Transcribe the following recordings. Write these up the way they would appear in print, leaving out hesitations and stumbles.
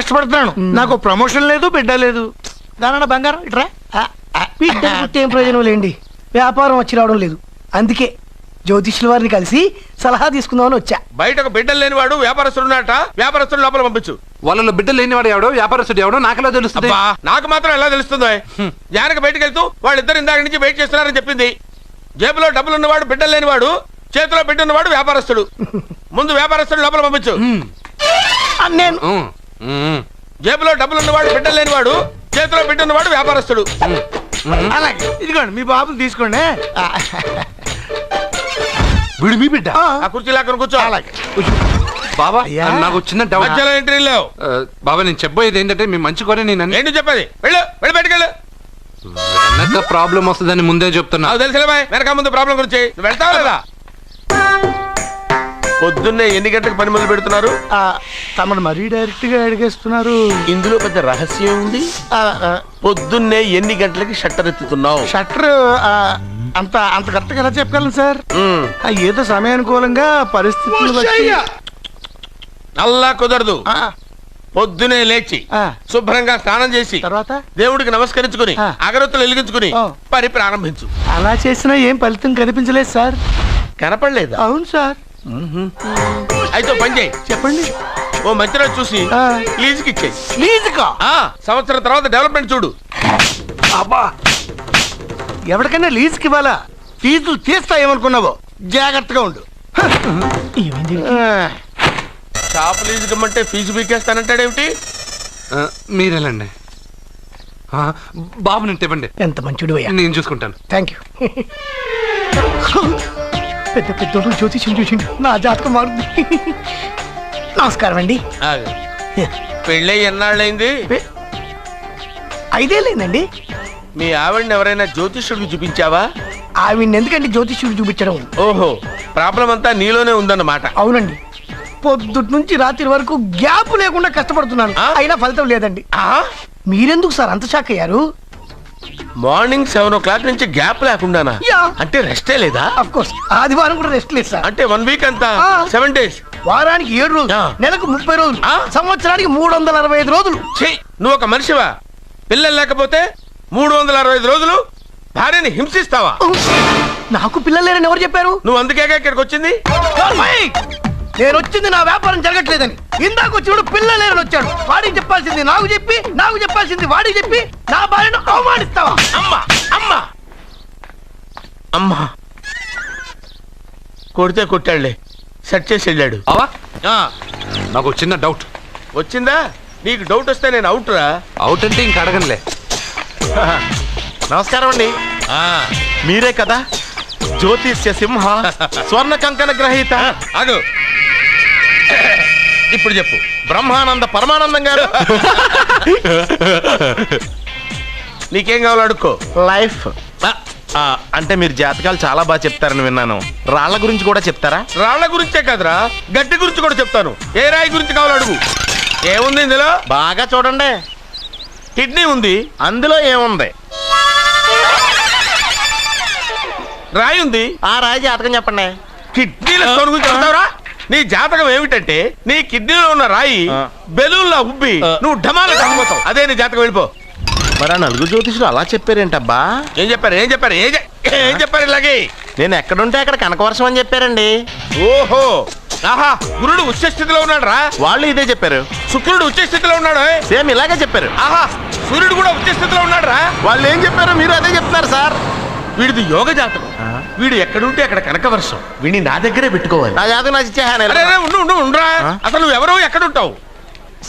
కష్టపడుతున్నాను. నాకు ప్రమోషన్ లేదు, బిడ్డ లేదు. దానన్న బంగారం ఇట్రా. బిడ్డ పుట్టి ఏం ప్రయోజనం లేండి, వ్యాపారం వచ్చి రావడం లేదు. అందుకే జ్యోతిష్యుల వారిని కలిసి సలహా తీసుకుందామని వచ్చా. బయటకు బిడ్డలు లేనివాడు వ్యాపారస్తుడు ఉన్నట, వ్యాపారస్తుడు లోపల పంపించు. వాళ్ళలో బిడ్డలు లేనివాడు ఎవడో, వ్యాపారస్తుడు ఎవడో నాకెలా తెలుస్తుంది? నాకు మాత్రం ఎలా తెలుస్తుందో? జానకి బయటకు వెళ్తూ వాళ్ళిద్దరు ఇందాక నుంచి వెయిట్ చేస్తున్నారని చెప్పింది. జేబులో డబ్బులు ఉన్నవాడు బిడ్డలు లేనివాడు, చేతిలో బిడ్డ ఉన్నవాడు వ్యాపారస్తుడు. ముందు వ్యాపారస్తుడు లోపల పంపించు. నేను జేబులో డబ్బులు ఉన్నవాడు బిడ్డలు లేనివాడు, చేతిలో బిడ్డ ఉన్నవాడు వ్యాపారస్తుడు. అలాగే ఇదిగోండి మీ బాబుని తీసుకోండి. వీడు మీ బిడ్డ? ఆ కుర్చీలో అక్కడ కూర్చో. అలాగే బాబా నాకు చిన్న డౌట్. మధ్యలో ఎంట్రీ లేవు. బాబా నేను చెప్పబోయేది ఏంటంటే మీ మంచి కోరే నేను ఏంటి చెప్పేది? వెళ్ళు వెళ్ళి బయటకెళ్ళు. వెనక ప్రాబ్లం వస్తుందని ముందే చెప్తున్నా. తెలుసులే బాయ్, వెనక ముందు ప్రాబ్లం గురించి. నువ్వు వెళ్తావా లేదా? పొద్దున్నే ఎన్ని గంటలకు పని మొదలు పెడుతున్నారు? తమను మరీ డైరెక్ట్ గా అడిగేస్తున్నారు. ఇందులో పెద్ద రహస్యం ఉంది. పొద్దున్నే ఎన్ని గంటలకి షట్టర్ ఎత్తుతున్నావు? షట్టర్ అంత అంత కరెక్ట్ గా ఎలా చెప్పగలను సార్? ఏదో సమయానుకూలంగా పరిస్థితులు బట్టి. అల్లా కుదరదు. పొద్దునే లేచి శుభ్రంగా స్నానం చేసి తర్వాత దేవుడికి నమస్కరించుకుని అగరొత్తులు వెలిగించుకుని పని ప్రారంభించు. అలా చేసినా ఏం ఫలితం కనిపించలేదు సార్. కనపడలేదా? అవును సార్. అయితే పని చేయి. చెప్పండి. ఓ మంచి రోజు చూసి లీజుకి ఇచ్చేయి. లీజుకా? సంవత్సరం తర్వాత డెవలప్మెంట్ చూడు. అబ్బా, ఎవరికైనా లీజుకి ఇవ్వాలా? ఫీజులు తీస్తాయేమనుకున్నావో, జాగ్రత్తగా ఉండు. షాప్ లీజుకి ఇమ్మంటే ఫీజు పీకేస్తానంటాడేమిటి? మీరెళ్ళండి బాబు, నేను ఇవ్వండి. ఎంత మంచిడు అయ్యా, నేను చూసుకుంటాను. Thank you. పెద్ద పెద్దోడు జ్యోతిష్యం చూసిండు, నా జాతకం మారుంది. నమస్కారం అండి. పెళ్ళై ఎన్నాళ్ళైంది? 5 ఏళ్ళైందండి. మీ ఆవిడని ఎవరైనా జ్యోతిష్యుడికి చూపించావా? ఆవిడ ఎందుకంటే జ్యోతిష్యుడు చూపించడం. ఓహో, ప్రాబ్లం అంతా నీలోనే ఉందన్నమాట. అవునండి, పొద్దుటి నుంచి రాత్రి వరకు గ్యాప్ లేకుండా కష్టపడుతున్నాను, అయినా ఫలితం లేదండి. మీరెందుకు సార్ అంత షాక్ అయ్యారు? మార్నింగ్ 7 o'clock నుంచి గ్యాప్ లేకుండానా? అంటే రెస్టే లేదా? ఆఫ్ కోర్స్, ఆదివారం కూడా రెస్ట్ లేదు సార్. అంటే 1 week అంతా 7 days. వారానికి 7 రోజులు, నెలకు 30 రోజులు, సంవత్సరానికి 365 రోజులు. నువ్వు ఒక మనిషివా? పిల్లలు లేకపోతే 365 రోజులు భార్యని హింసిస్తావా? నాకు పిల్లలు లేరని ఎవరు చెప్పారు? నువ్వు అందుకేగా ఇక్కడికి వచ్చింది. నేను వచ్చింది నా వ్యాపారం జరగట్లేదని. ఇందాక వచ్చినప్పుడు పిల్లలు లేరని వచ్చాడు. వాడికి చెప్పాల్సింది నాకు చెప్పి, నాకు చెప్పాల్సింది వాడికి చెప్పి నా భార్యను అవమానిస్తావా? అమ్మా అమ్మా అమ్మా, కొడితే కొట్టాడులే, సెట్ చేసి వెళ్ళాడు. నాకు చిన్న డౌట్ వచ్చిందా? నీకు డౌట్ వస్తే నేను అవుట్ రా. అవుట్ అంటే ఇంక అడగనులే. నమస్కారం అండి. మీరే కదా జ్యోతిష్య సింహ స్వర్ణ కంకణ గ్రహీత? అదు ఇప్పుడు చెప్పు. బ్రహ్మానంద పరమానందం గారు. నీకేం కావాలో అడుక్కో. లైఫ్ అంటే మీరు జాతకాలు చాలా బాగా చెప్తారని విన్నాను. రాళ్ల గురించి కూడా చెప్తారా? రాళ్ల గురించే కదరా, గట్టి గురించి కూడా చెప్తాను. ఏ రాయి గురించి కావాలో అడుగు. ఏముంది ఇందులో? బాగా చూడండి. కిడ్నీ ఉంది. అందులో ఏముంది? రాయి ఉంది. ఆ రాయి జాతకం చెప్పండి. కిడ్నీల స్టోన్ గురించి చెప్తావురా? నీ జాతకం ఏమిటంటే నీ కిడ్నీలో ఉన్న రాయి బెలూన్లా ఉబ్బి నువ్వు ఢమాల చనిపోతావు. అదే నీ జాతకం. వెళ్ళిపో. మరి ఆ 4 జ్యోతిషులు అలా చెప్పారేంటబ్బా? ఏం చెప్పారు? ఏం చెప్పారు? ఏం చెప్పారు? ఇలాగే నేను ఎక్కడుంటే అక్కడ కనకవర్షం అని చెప్పారండి. ఓహో, ఆహా, గురుడు ఉచ్చ స్థితిలో ఉన్నాడు రా. వాళ్ళు ఇదే చెప్పారు. శుక్రుడు ఉచ్చ స్థితిలో ఉన్నాడు. సేమ్ ఇలాగే చెప్పారు. ఆహా, సూర్యుడు కూడా ఉచ్చ స్థితిలో ఉన్నాడు రా. వాళ్ళు ఏం చెప్పారో మీరు అదే చెప్తున్నారు సార్. వీడిది యోగ జాతకం. వీడు ఎక్కడుంటే అక్కడ కనకవర్షం. వీడిని నా దగ్గరే పెట్టుకోవాలి. నా జాతకం నాకు ఇచ్చేహాను. ఉండరా. అసలు నువ్వు ఎవరో ఎక్కడుంటావు?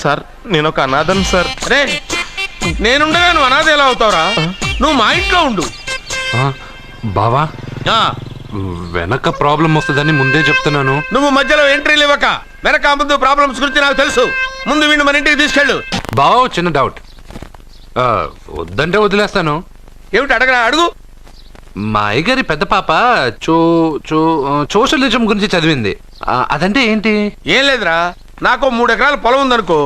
సార్ నేను ఒక అనాథను సార్. అరే, నేనుండగా నువ్వు అనాథ ఎలా అవుతావురా? నువ్వు మా ఇంట్లో ఉండు. బావా, వెనక ప్రాబ్లం వస్తుందని ముందే చెప్తున్నాను. నువ్వు మధ్యలో ఎంట్రీలు ఇవ్వక. వెనక ముందు ప్రాబ్లమ్స్ గురించి నాకు తెలుసు. ముందు వీడిని మన ఇంటికి తీసుకెళ్ళు. బావా, చిన్న డౌట్. వద్దంటే వదిలేస్తాను. ఏమిటి అడగరా? అడుగు. మా అయ్యగారి పెద్ద పాప సోషలిజం గురించి చదివింది. అదంటే ఏంటి? ఏం లేదురా, నాకు 3 ఎకరాల పొలం ఉందనుకో,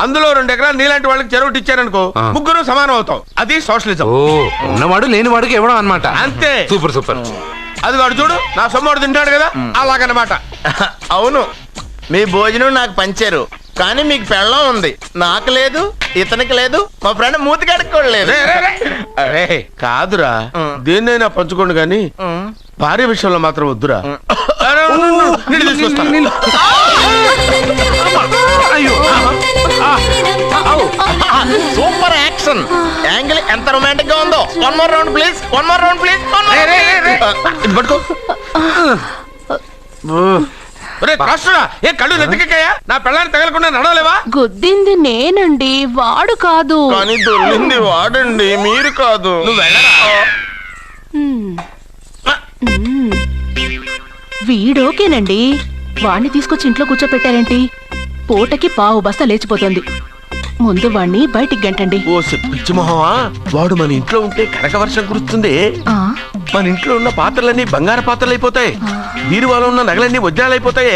అందులో 2 ఎకరాలు నీలాంటి వాళ్ళకి చెరువు ఇచ్చారనుకో, ముగ్గురు సమానం అవుతాం. అది సోషలిజం. ఓ, ఉన్నవాడు లేని వాడికి ఇవ్వడం అన్నమాట. అంతే. Super super. అది వాడు చూడు, నా సొమ్మడు తింటాడు కదా, అలాగనమాట. అవును, మీ భోజనం నాకు పంచారు. కానీ మీకు పెళ్ళం ఉంది, నాకు లేదు, ఇతనికి లేదు, మా ఫ్రెండ్ మూతి కడుక్కోలేదు. అరే కాదురా, దేన్నైనా పంచుకోండి కానీ భార్య విషయంలో మాత్రం వద్దురా. నీళ్ళు తీసుకొస్తాను. సూపర్ యాక్షన్ యాంగిల్ ఎంత రొమాంటిక్ గా ఉందో. One more round please, one more round please. ఇది పట్టుకో. ఒరే రాష్ట్రుడా, ఏ కళ్ళు నెత్తికెక్కాయా? నా పెళ్ళాన్ని తగలకుండా నడవలేవా? గుద్దింది నేనండి, వాడు కాదు. కానీ దొల్లింది వాడండి, మీరు కాదు. నువ్వు వెళ్ళరా. వీడోకేనండి, వాణ్ణి తీసుకొచ్చి ఇంట్లో కూర్చోపెట్టారేంటి? పూటకి పావు బస్తా లేచిపోతుంది. ముందు వాణ్ణి బయటికి గంటండి. ఓ పిచ్చి మొహమా, వాడు మన ఇంట్లో ఉంటే కనక వర్షం కురుస్తుంది. ఆ, మన ఇంట్లో ఉన్న పాత్రలన్నీ బంగారు పాత్రలు అయిపోతాయి, బీరువాలో ఉన్న నగలన్నీ వజ్రాలు అయిపోతాయి,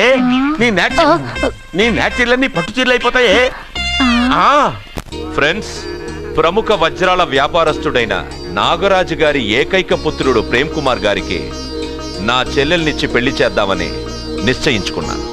నీ నాచీర్లన్నీ పట్టు చీరలు అయిపోతాయి. ఫ్రెండ్స్, ప్రముఖ వజ్రాల వ్యాపారస్తుడైన నాగరాజు గారి ఏకైక పుత్రుడు ప్రేమ్ కుమార్ గారికి నా చెల్లెల్నిచ్చి పెళ్లి చేద్దామని నిశ్చయించుకున్నాను.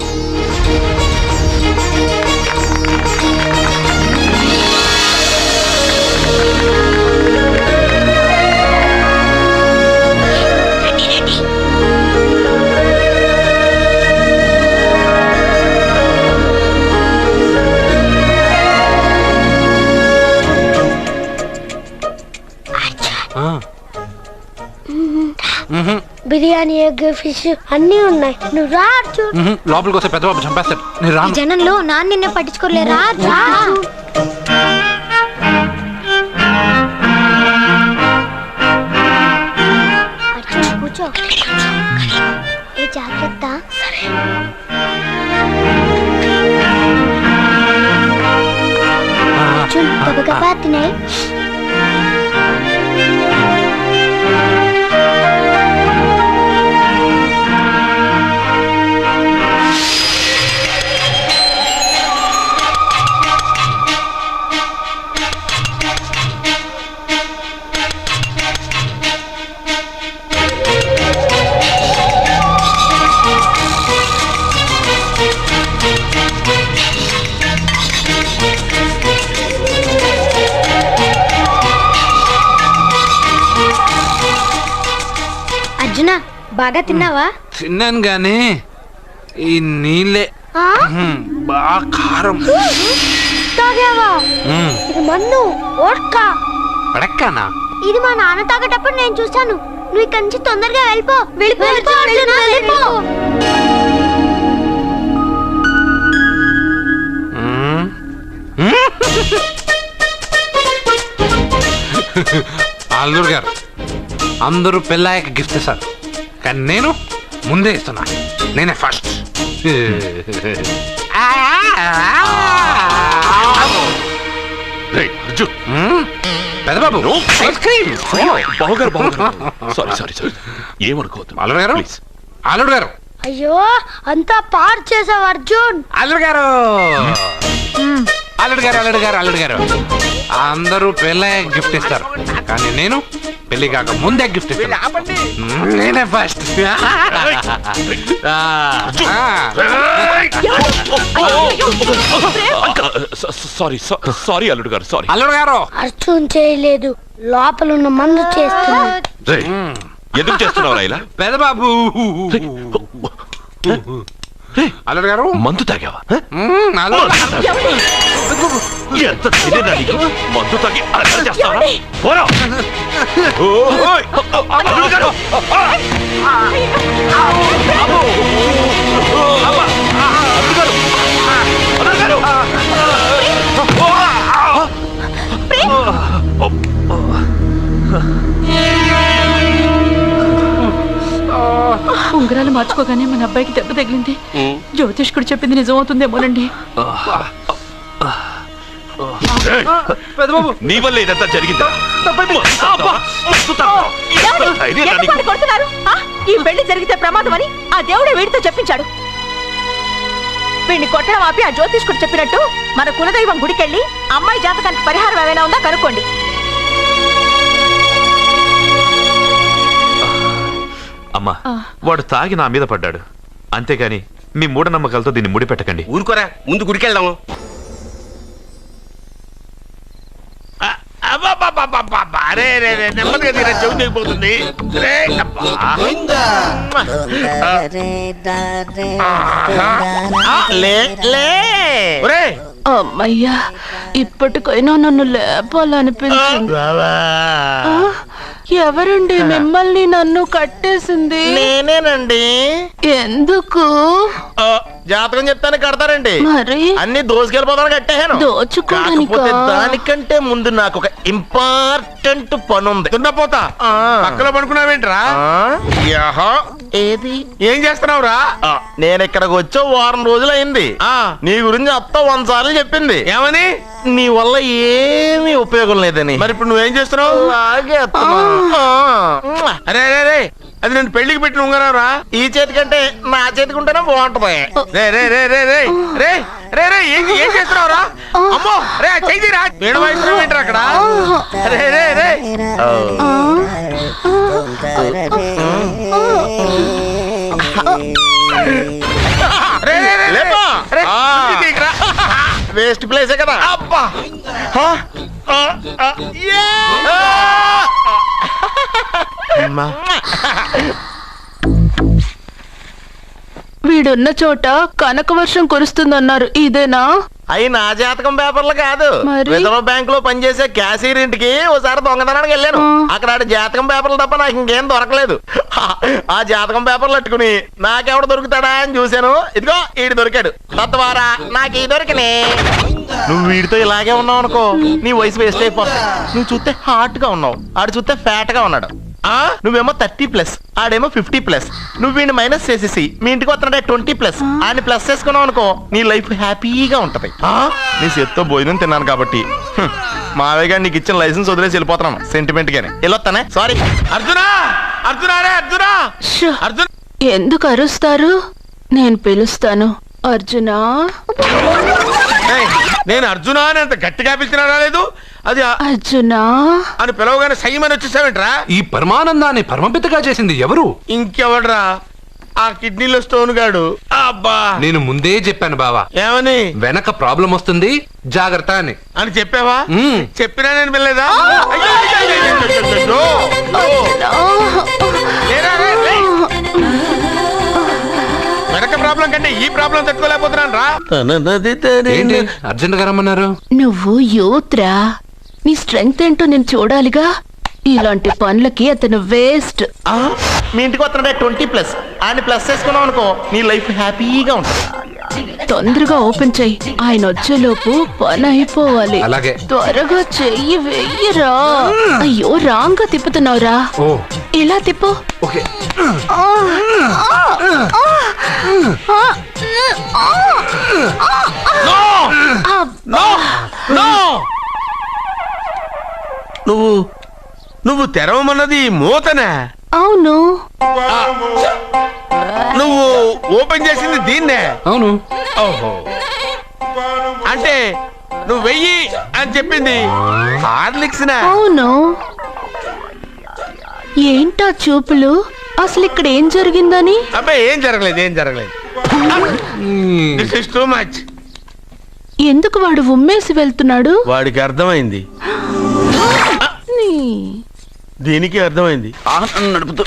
బిర్యానీ, ఎగ్, ఫిష్ అన్నీ ఉన్నాయి. నువ్వు రా అర్జున్. లోపలికి వస్తే పెద్ద బాబు చంపేస్తాడు. నేను రాను. జనంలో నాన్న నిన్నే పట్టించుకోలే. రా రా అర్జున్, కూర్చో. ఏ జాగ్రత్త. అర్జున్, గబగబా తినేయ్. అర్జున, బాగా తిన్నావా? తిన్నాను గానీ ఈ నీళ్ళే బాగా కారం. తాగావా? ఇది మన్ను ఓడ్కా. పడక్కనా? ఇది మా నాన్న తాగేటప్పుడు నేను చూశాను. నువ్వు ఇక్కడి నుంచి తొందరగా వెళ్ళిపో. వెళ్ళిపో అర్జున, వెళ్ళిపో. అల్లుడు గారు, అందరూ పెళ్ళాయక గిఫ్ట్ ఇస్తారు, కానీ నేను ముందే ఇస్తున్నా. నేనే ఫస్ట్. పెద్దబాబు ఐస్ క్రీమ్. ఏమనుకోవద్దు. అల్లుడు గారు, అల్లుడు గారు, అయ్యో, అంతా పాడు చేసావు అర్జున్. అల్లుడు గారు, అల్లుడు గారు, అల్లుడు గారు, అల్లుడు గారు, అందరూ పెళ్ళాయక గిఫ్ట్ ఇస్తారు, కానీ నేను పెళ్లి కాక ముందే గిఫ్ట్ ఇస్తాను. నేనే ఫస్ట్. సారీ అల్లుడు గారు, సారీ. అల్లుడు గారు, అర్జున్ చేయలేదు, లోపల ఉన్న మందు చేస్తున్నాడు. ఎందుకు చేస్తున్నావు ఇలా? పెద్దబాబు. అల్లుడు గారు, మందు తాగావా? ఎంత ధైర్యం నీకు? మందు తాగి అలా చేస్తావా? పోరా. ఓయ్, అల్లుడు గారు. అల్లుడు గారు. ఉంగరాలు మార్చుకోగానే మన అబ్బాయికి దెబ్బ తగిలింది. జ్యోతిష్కుడు చెప్పింది నిజమవుతుందేమోనండి. పెద్దబాబు, నీ వల్ల ఇదంతా జరిగిందా? ఈ పెళ్లి జరిగితే ప్రమాదం అని ఆ దేవుడే వీడితో చెప్పించాడు. వీడిని కొట్టడం ఆపి ఆ జ్యోతిష్కుడు చెప్పినట్టు మన కులదైవం గుడికెళ్ళి అమ్మాయి జాతకానికి పరిహారం ఏమైనా ఉందా కనుక్కోండి. అమ్మా, వాడు తాగి నా మీద పడ్డాడు, అంతేగాని మీ మూఢనమ్మకాలతో దీన్ని ముడిపెట్టకండి. ఊరుకోరా, ముందు గుడికి వెళ్దాము. అరే నెమ్మదిగా తీరా, చెవి తెగిపోతుంది. అమ్మయ్యా, ఇప్పటికైనా నన్ను లేపాలనిపించింది. ఎవరండి మిమ్మల్ని నన్ను కట్టేసింది? నేనేనండి. ఎందుకు? జాతకం చెప్తాను కడతారండి. మరి అన్ని దోసుకెళ్ళిపోతాను కట్టేహాను. కాకపోతే దానికంటే ముందు నాకు ఒక ఇంపార్టెంట్ పని ఉంది. దున్నపోతా పక్కలో పడుకున్నావేంట్రా? ఏది ఏం చేస్తున్నావురా? నేను ఇక్కడికి వచ్చే వారం రోజులు అయింది. నీ గురించి అత్త 100 సార్లు చెప్పింది. ఏమని? నీ వల్ల ఏమీ ఉపయోగం లేదని. మరి ఇప్పుడు నువ్వేం చేస్తున్నావు? అరే అరే రే, అది నేను పెళ్లికి పెట్టిన ఉంగరారా? ఈ చేతి కంటే నా చేతికి ఉంటేనే బాగుంటది. రే రే రే రే రే రే రే రే ఏం చేస్తున్నావురా? అమ్మో రే, చెయ్యిరా. వీణ వాయిస్తున్నావు ఏంట్రా అక్కడ? రే రే రే వేస్ట్ ప్లేసే కదా. అబ్బా వీడున్న చోట కనక వర్షం కురుస్తుందన్నారు, ఇదేనా? అయి నా జాతకం పేపర్లు కాదు. రిజర్వ్ బ్యాంక్ లో పనిచేసే క్యాషియర్ ఇంటికి ఓసారి దొంగతనానికి వెళ్ళాను. అక్కడ ఆడి జాతకం పేపర్లు తప్ప నాకు ఇంకేం దొరకలేదు. ఆ జాతకం పేపర్లు పట్టుకుని నాకెవడు దొరుకుతాడా అని చూశాను. ఇదిగో ఈడు దొరికాడు. తద్వారా నాకు ఈ దొరికినే. నువ్వు వీడితో ఇలాగే ఉన్నావు అనుకో, నీ వయసు వేస్ట్ అయిపోతుంది. నువ్వు చూస్తే హాట్ గా ఉన్నావు, ఆడు చూస్తే ఫ్యాట్ గా ఉన్నాడు. నువ్వేమో 30+, ఆడేమో 50+. నువ్వు వీడిని మైనస్ చేసేసి మీ ఇంటికి వస్తున్నాడే 20+, ఆయన ప్లస్ చేసుకున్నావు అనుకో, నీ లైఫ్ హ్యాపీగా ఉంటది. నీ చేత్తో భోజనం తిన్నాను కాబట్టి మావయ్య గారు నీకు ఇచ్చిన లైసెన్స్ వదిలేసి వెళ్ళిపోతున్నాను సెంటిమెంట్ గానే. వెళ్ళొస్తానే. సారీ. అర్జునా, అర్జునా రే అర్జునా, అర్జున్. ఎందుకు అరుస్తారు? నేను పిలుస్తాను. అర్జునా. నేను అర్జునా అని అంత గట్టిగా పిలిచినా రాలేదు. అది అర్జునా అని పిలవగానే సైమని వచ్చేసావేంట్రా? ఈ పరమానందాన్ని పరమపితగా చేసింది ఎవరు? ఇంకెవడ్రా? ఆ కిడ్నీలో స్టోన్ గాడు. అబ్బా, నేను ముందే చెప్పాను బావా. ఏమని? వెనక ప్రాబ్లం వస్తుంది, జాగ్రత్త అని. అని చెప్పావా? చెప్పినా నేను వెళ్ళలేదా? వెనక ప్రాబ్లం కంటే ఈ ప్రాబ్లం తట్టుకోలేకపోతున్నాను రా. అర్జెంట్ గా రమ్మన్నారు. నువ్వు యూత్రా, నీ స్ట్రెంగ్త్ ఏంటో నేను చూడాలిగా. ఇలాంటి పనులకి అతను వేస్ట్. మీ ఇంటికి వస్తున్నాడే 20+, ఆయన ప్లస్ చేసుకున్నావు అనుకో, నీ లైఫ్ హ్యాపీగా ఉంటుంది. తొందరగా ఓపెన్ చెయ్యి, ఆయన వచ్చేలోపు పని అయిపోవాలి. అలాగే. త్వరగా చెయ్యి వెయ్యరా. అయ్యో, రాంగ్ గా తిప్పుతున్నావురా. ఇలా తిప్పు. ఓకే. నువ్వు తెరవమన్నది మూతనే? అవును. నువ్వు ఓపెన్ చేసింది దీన్నే? అవును. ఓహో, అంటే నువ్వు వెయ్యి అని చెప్పింది హార్లిక్స్? అవును. ఏంటా చూపులు? అసలు ఇక్కడ ఏం జరిగిందని? అబ్బాయి ఏం జరగలేదు, ఏం జరగలేదు. This is too much. ఎందుకు వాడు ఉమ్మేసి వెళ్తున్నాడు? వాడికి అర్థమైంది, దీనికి అర్థమైంది. నడుపుతూ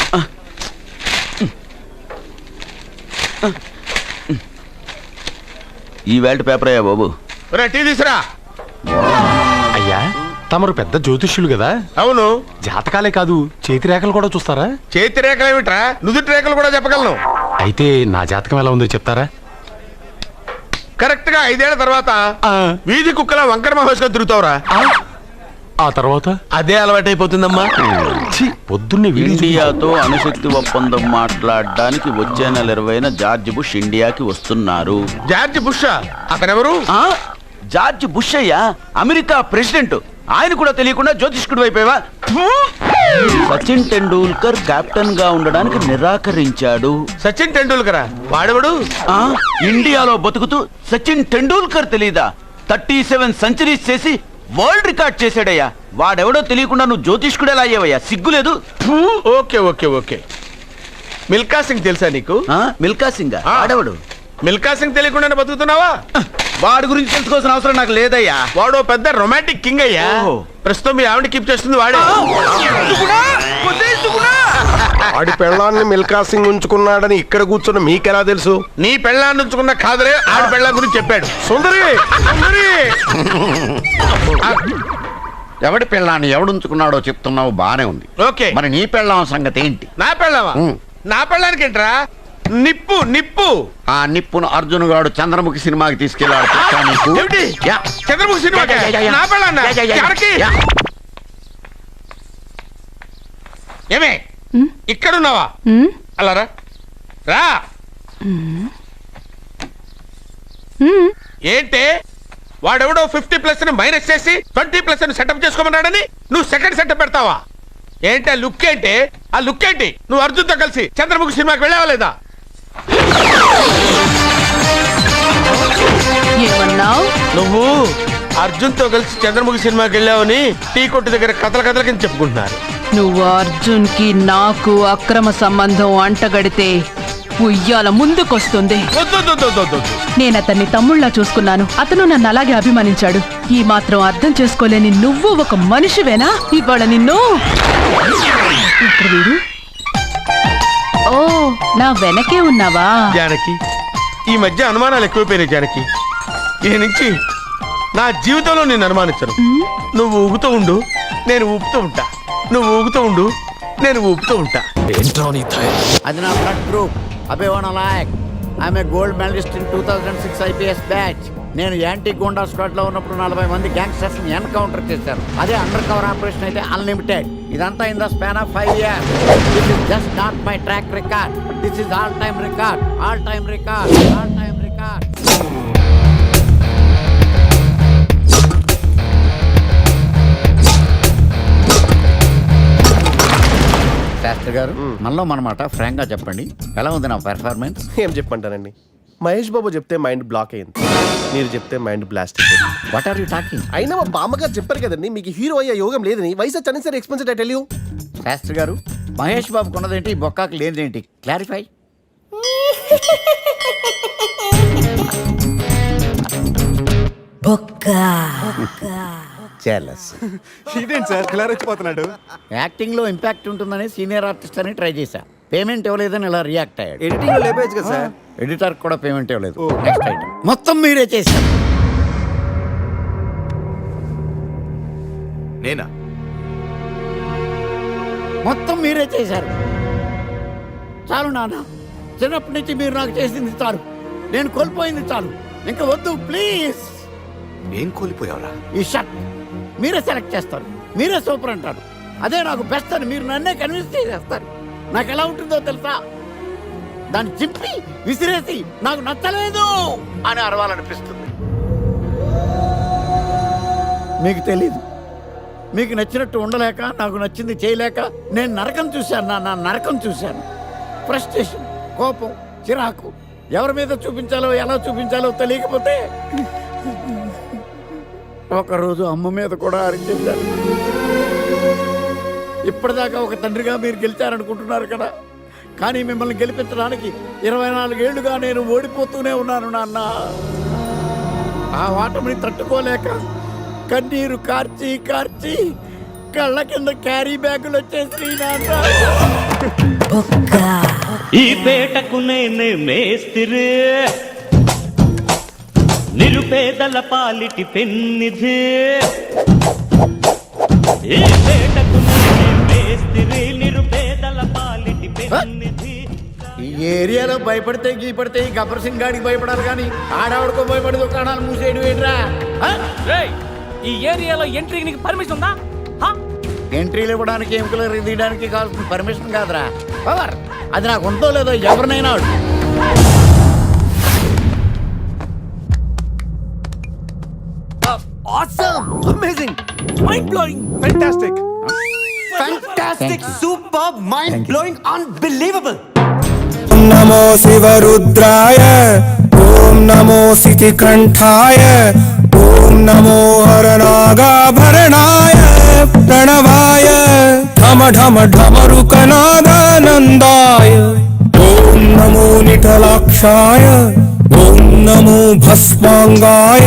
ఈ వేల్ట్ పేపర్ అయ్యా బాబు. టీ తీసురా. అయ్యా, తమరు పెద్ద జ్యోతిష్యులు కదా? అవును. జాతకాలే కాదు, చేతి రేఖలు కూడా చూస్తారా? చేతి రేఖలు ఏమిట్రా, నుదుటి రేఖలు కూడా చెప్పగలను. అయితే నా జాతకం ఎలా ఉందో చెప్తారా? కరెక్ట్ గా 5 ఏళ్ల తర్వాత వీధి కుక్కల వంకర మహేష్గా తిరుగుతావురా. ఆ తర్వాత అదే అలవాటైపోతుందమ్మా. పొద్దున్నే ఇండియాతో అణుశక్తి ఒప్పందం మాట్లాడడానికి వచ్చే నెల 20న జార్జ్ బుష్ ఇండియాకి వస్తున్నారు. George Bush? అతనెవరు? జార్జ్ బుష్ అయ్యా, అమెరికా ప్రెసిడెంట్. ఆయన కూడా తెలియకుండా జ్యోతిష్కుడు వైపోయావా? సచిన్ టెండూల్కర్ కెప్టెన్ గా ఉండడానికి నిరాకరించాడు. సచిన్ టెండూల్కరా? వాడెవడు? ఇండియాలో బతుకుతూ సచిన్ టెండూల్కర్ తెలీదా? 37 సెంచరీస్ చేసి వరల్డ్ రికార్డ్ చేశాడయ్యా. వాడెవడో తెలియకుండా నువ్వు జ్యోతిష్కుడు ఎలా అయ్యావయ్యా? సిగ్గులేదు? Okay okay okay. Milkha Singh తెలుసా నీకు? మిల్కా సింగ్ ఆడెవడు? మిల్కా సింగ్ తెలియకుండానే బతుకుతున్నావా? వాడి గురించి తెలుసుకోవాల్సిన అవసరం నాకు లేదయ్యా. వాడు పెద్ద రొమాంటిక్ కింగ్ అయ్యా. ఓహో. ప్రస్తుతం మీ ఆవిడ కీప్ చేస్తుంది వాడే. వాడి పెళ్ళాన్ని మిల్కా సింగ్ ఉంచుకున్నాడని ఇక్కడ కూర్చున్న మీకెలా తెలుసు? నీ పెళ్ళాన్ని ఉంచుకున్న కాదరే ఆడి పెళ్ళ గురించి చెప్పాడు. సుందరి సుందరి ఎవడి పెళ్ళాన్ని ఎవడుంచుకున్నాడో చెప్తున్నావు బానే ఉంది. ఓకే, మరి నీ పెళ్ళాం సంగతి ఏంటి? నా పెళ్ళావా? నా పెళ్ళానికి ఏంట్రా? నిప్పు నిప్పు. ఆ నిప్పును అర్జున్ గాడు చంద్రముఖి సినిమాకి తీసుకెళ్ళాడు. తెలుసా నీకు? ఏమిటి? యా. చంద్రముఖి సినిమా నా పెళ్ళాన్న యా. ఏమే ఇక్కడున్నావా? అలా రా రా. ఏంటే వాడెవడో 50+ మైనస్ చేసి 20+ సెటప్ చేసుకోమన్నాడని నువ్వు సెకండ్ సెటప్ పెడతావా? ఏంటి ఆ లుక్ ఏంటి? ఆ లుక్ ఏంటి? నువ్వు అర్జున్తో కలిసి చంద్రముఖి సినిమాకి వెళ్ళావా లేదా? ఏమన్నావు? నువ్వు అర్జున్తో కలిసి చంద్రముఖి సినిమాకి వెళ్ళావని టీ కొట్టు దగ్గర కథల కింద చెప్పుకుంటున్నారు. నువ్వు అర్జున్ కి నాకు అక్రమ సంబంధం అంటగడితే ఉయ్యాల ముందుకొస్తుంది. నేను అతన్ని తమ్ముళ్ళ చూసుకున్నాను. అతను నన్ను అలాగే అభిమానించాడు. ఈ మాత్రం అర్థం చేసుకోలేని నువ్వు ఒక మనిషివేనా? ఇవాళ నిన్ను వీడు. ఓ, నా వెనకే ఉన్నావా? జానకి, ఈ మధ్య అనుమానాలు ఎక్కువైపోయినాయి జానకి. ఈ నుంచి నా జీవితంలో నేను అనుమానించను. నువ్వు ఊగుతూ ఉండు, నేను ఊపుతూ ఉంటా. నువ్వు ఊగుతూ ఉండు, నేను ఊపుతూ ఉంటా. అది నా బ్లడ్ గ్రూప్. అభివాన లాయక్. ఆమె gold medalist in 2006 IPS batch. నేను యాంటీ గోండా స్క్వాడ్ లో ఉన్నప్పుడు 40 మంది గ్యాంగ్స్టర్స్ ని ఎన్కౌంటర్ చేశారు. అదే అండర్ కవర్ ఆపరేషన్ అయితే అన్లిమిటెడ్. ఇదంతా in the span of 5 years. This is just not my track record. This is all time record. All time record. All time record. Shastri garu, మనలో మనమాట Frank గా చెప్పండి, ఎలా ఉంది నా పెర్ఫార్మెన్స్? ఏం చెప్పంటానండి, మహేష్ బాబు చెప్తే మైండ్ బ్లాక్ అయింది, మీరు చెప్తే మైండ్ బ్లాస్ట్ అయిపోయింది. What are you talking? అయినా మా బామ్మగారు చెప్పారు కదండి మీకు హీరో అయ్యే యోగం లేదని. వయసు సరే expensive I tell you. Shastri garu, Mahesh Babu కొన్నదేంటి, బొక్కాకి లేనిదేంటి? క్లారిఫై. ఇదేంటి సార్ ఇలా రెచ్చిపోతున్నాడు? యాక్టింగ్ లో ఇంపాక్ట్ ఉంటుందని సీనియర్ ఆర్టిస్ట్ అని ట్రై చేశా. పేమెంట్ ఇవ్వలేదని ఇలా రియాక్ట్ అయ్యాడు. ఎడిటింగ్ లో లేపేయచ్చు కదా సార్. ఎడిటర్ కూడా పేమెంట్ ఇవ్వలేదు. నెక్స్ట్ ఐటమ్ మొత్తం మీరే చేశారు. నేనా? మొత్తం మీరే చేశారు. చాలు నాన్న, చిన్నప్పటి నుంచి మీరు నాకు చేసింది చాలు. నేను కోల్పోయింది చాలు. ఇంకా వద్దు ప్లీజ్. ఏం కోల్పోయావురా? ఈ షర్ట్ మీరే సెలెక్ట్ చేస్తారు, మీరే సూపర్ అంటారు. అదే నాకు బెస్ట్ అని మీరు నన్నే కన్విన్స్ చేసేస్తారు. నాకు ఎలా ఉంటుందో తెలుసా? దాన్ని చింపి విసిరేసి నాకు నచ్చలేదు అని అరవాలనిపిస్తుంది. మీకు తెలీదు, మీకు నచ్చినట్టు ఉండలేక, నాకు నచ్చింది చేయలేక నేను నరకం చూశాను. నా నరకం చూశాను. ఫ్రస్ట్రేషన్, కోపం, చిరాకు, ఎవరి మీద చూపించాలో ఎలా చూపించాలో తెలియకపోతే ఒకరోజు అమ్మ మీద కూడా అరిచేశాను. ఇప్పటిదాకా ఒక తండ్రిగా మీరు గెలిచారనుకుంటున్నారు కదా, కానీ మిమ్మల్ని గెలిపించడానికి 24 ఏళ్లుగా నేను ఓడిపోతూనే ఉన్నాను నాన్న. ఆ ఓటమిని తట్టుకోలేక కన్నీరు కార్చి కార్చి కళ్ళ కింద క్యారీ బ్యాగులు వచ్చేసి నాన్న. ఈ పేటకు నేనే మేస్తిరి, నిరుపేదల పాలిటి పెన్నిధి. ఈ పేటకు నేనే మేస్తిరి, నిరుపేదల పాలిటి పెన్నిధి. ఈ ఏరియాలో భయపడితే గీపడితే ఈ గబ్బర్ సింగ్ గాడికి భయపడాలి, కానీ ఆడవాడికో భయపడి దుకాణాలు మూసేయడం ఏంట్రా? ఈ ఏరియాలో ఎంట్రీకి నీకు పర్మిషన్ ఉందా? ఎంట్రీలు ఇవ్వడానికి, ఎముకలు తీయడానికి కావాల్సిన పర్మిషన్ కాదురా, పవర్. అది నాకు ఉందో లేదో ఎవరినైనా Awesome! Amazing! Mind-blowing! Fantastic! Fantastic! Superb! Mind-blowing! Unbelievable! नमो शिवरुद्राय ओम नमो सितिकंठाय ओम नमो हरनागाभरणाय प्रणवाय ढम ढम ढमरुकनादानन्दाय ओम ఓం నమో నిఠలాక్షాయ ఓం నమో భస్మాంగాయ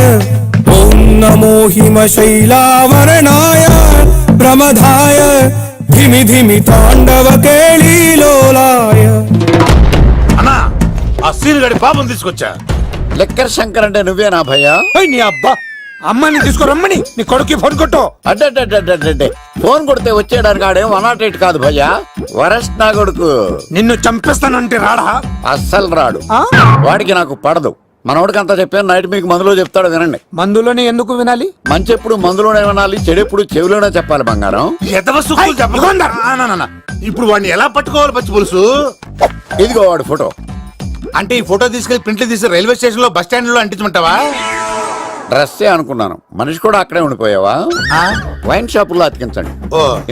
ఓం నమో హిమశైలావరణాయ ప్రమదాయ ధిమి ధిమి తాండవ కేళీలోలాయ. అన్నా ఆ సీన్ గడి పాపం తీసుకొచ్చా. లెక్కర్ శంకర్ అంటే నువ్వేనా భయ్యా? నీ అబ్బా అమ్మని తీసుకురమ్మని నీ కొడుకు ఫోన్ కొట్టు. అడ్డే ఫోన్ కొడితే వచ్చేయడానికి ఆడేం 108 కాదు భయ్యా, వరస్ట్ నా కొడుకు. నిన్ను చంపేస్తానంటే రాడా? అస్సలు రాడు. వాడికి నాకు పడదు. మనోడికి అంతా చెప్పాను, నైట్ మీకు మందులో చెప్తాడు వినండి. మందులోనే ఎందుకు వినాలి? మంచి ఎప్పుడు మందులోనే వినాలి, చెడెప్పుడు చెవిలోనే చెప్పాలి బంగారం. ఇప్పుడు వాడిని ఎలా పట్టుకోవాలి పచ్చి పులుసు? ఇదిగో వాడు ఫోటో. అంటే ఈ ఫోటో తీసుకెళ్లి ప్రింట్లు తీసి రైల్వే స్టేషన్ లో బస్ స్టాండ్ లో అంటించమంటావా? డ్రెస్సే అనుకున్నాను, మనిషి కూడా అక్కడే ఉండిపోయావా? వైన్ షాపుల్లో అతికించండి.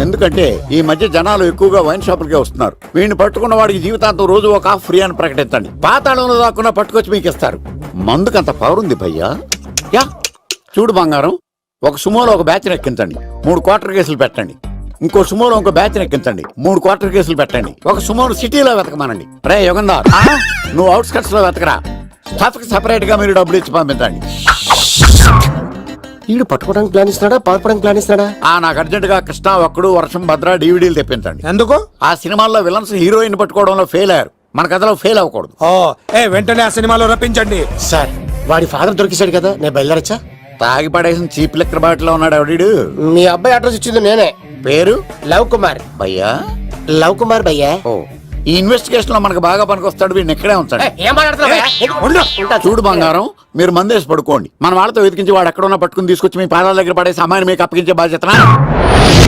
ఎందుకంటే ఈ మధ్య జనాలు ఎక్కువగా వైన్ షాపులకే వస్తున్నారు. వీడిని పట్టుకున్న వాడికి జీవితాంతం రోజు ఒక ఆఫ్ ఫ్రీ అని ప్రకటించండి. పాతాళంలో దాక్కున్నా పట్టుకొచ్చి మీకు ఇస్తారు. మందుకంత పవర్ ఉంది భయ్యా. యా చూడు బంగారం, ఒక సుమోలో ఒక బ్యాచ్ ఎక్కించండి, 3 క్వార్టర్ కేసులు పెట్టండి. ఇంకో సుమోలో ఇంకో బ్యాచ్ ఎక్కించండి, 3 క్వార్టర్ కేసులు పెట్టండి. ఒక సుమోను సిటీలో వెతకమానండి. రే యుగంధర్, నువ్వు అవుట్స్కట్స్ లో వెతకరా. స్టాఫ్ కి సెపరేట్ గా మీరు డబ్బులు ఇచ్చి పంపించండి. వీడు పట్టుకోవడానికి ప్లాన్ ఇస్తున్నాడా, పారిపోవడానికి ప్లాన్ ఇస్తున్నాడా? నాకు అర్జెంట్ గా కృష్ణ, ఒక్కడు, వర్షం, భద్ర డివిడీలు తెప్పించండి. ఎందుకు? ఆ సినిమాల్లో విలన్స్ హీరోయిన్ పట్టుకోవడంలో ఫెయిల్ అయ్యారు, మన కథలో ఫెయిల్ అవ్వకూడదు. వెంటనే ఆ సినిమాలో రప్పించండి. సార్ వాడి ఫాదర్ దొరికేశాడు కదా, నేను బయలుదేరచ్చా? తాగి పడేసిన చీప్ లెక్కర్ బాటిలో ఉన్నాడు ఎవడీడు. మీ అబ్బాయి అడ్రస్ ఇచ్చింది నేనే. పేరు లవ్ కుమార్ భయ్యా. లవ్ కుమార్ భయ్యా. ఈ ఇన్వెస్టిగేషన్ లో మనకు బాగా పనికొస్తాడు, వీడిని ఎక్కడే ఉంచండి. ఏం మాట్లాడుతున్నావు? చూడు బంగారం, మీరు మందేసి పడుకోండి. మన వాళ్ళతో వెతికించి వాడు ఎక్కడ ఉన్నా పట్టుకుని తీసుకొచ్చి మీ పాదాల దగ్గర పడేసి అమ్మాయిని మీకు అప్పగించే బాధ్యత.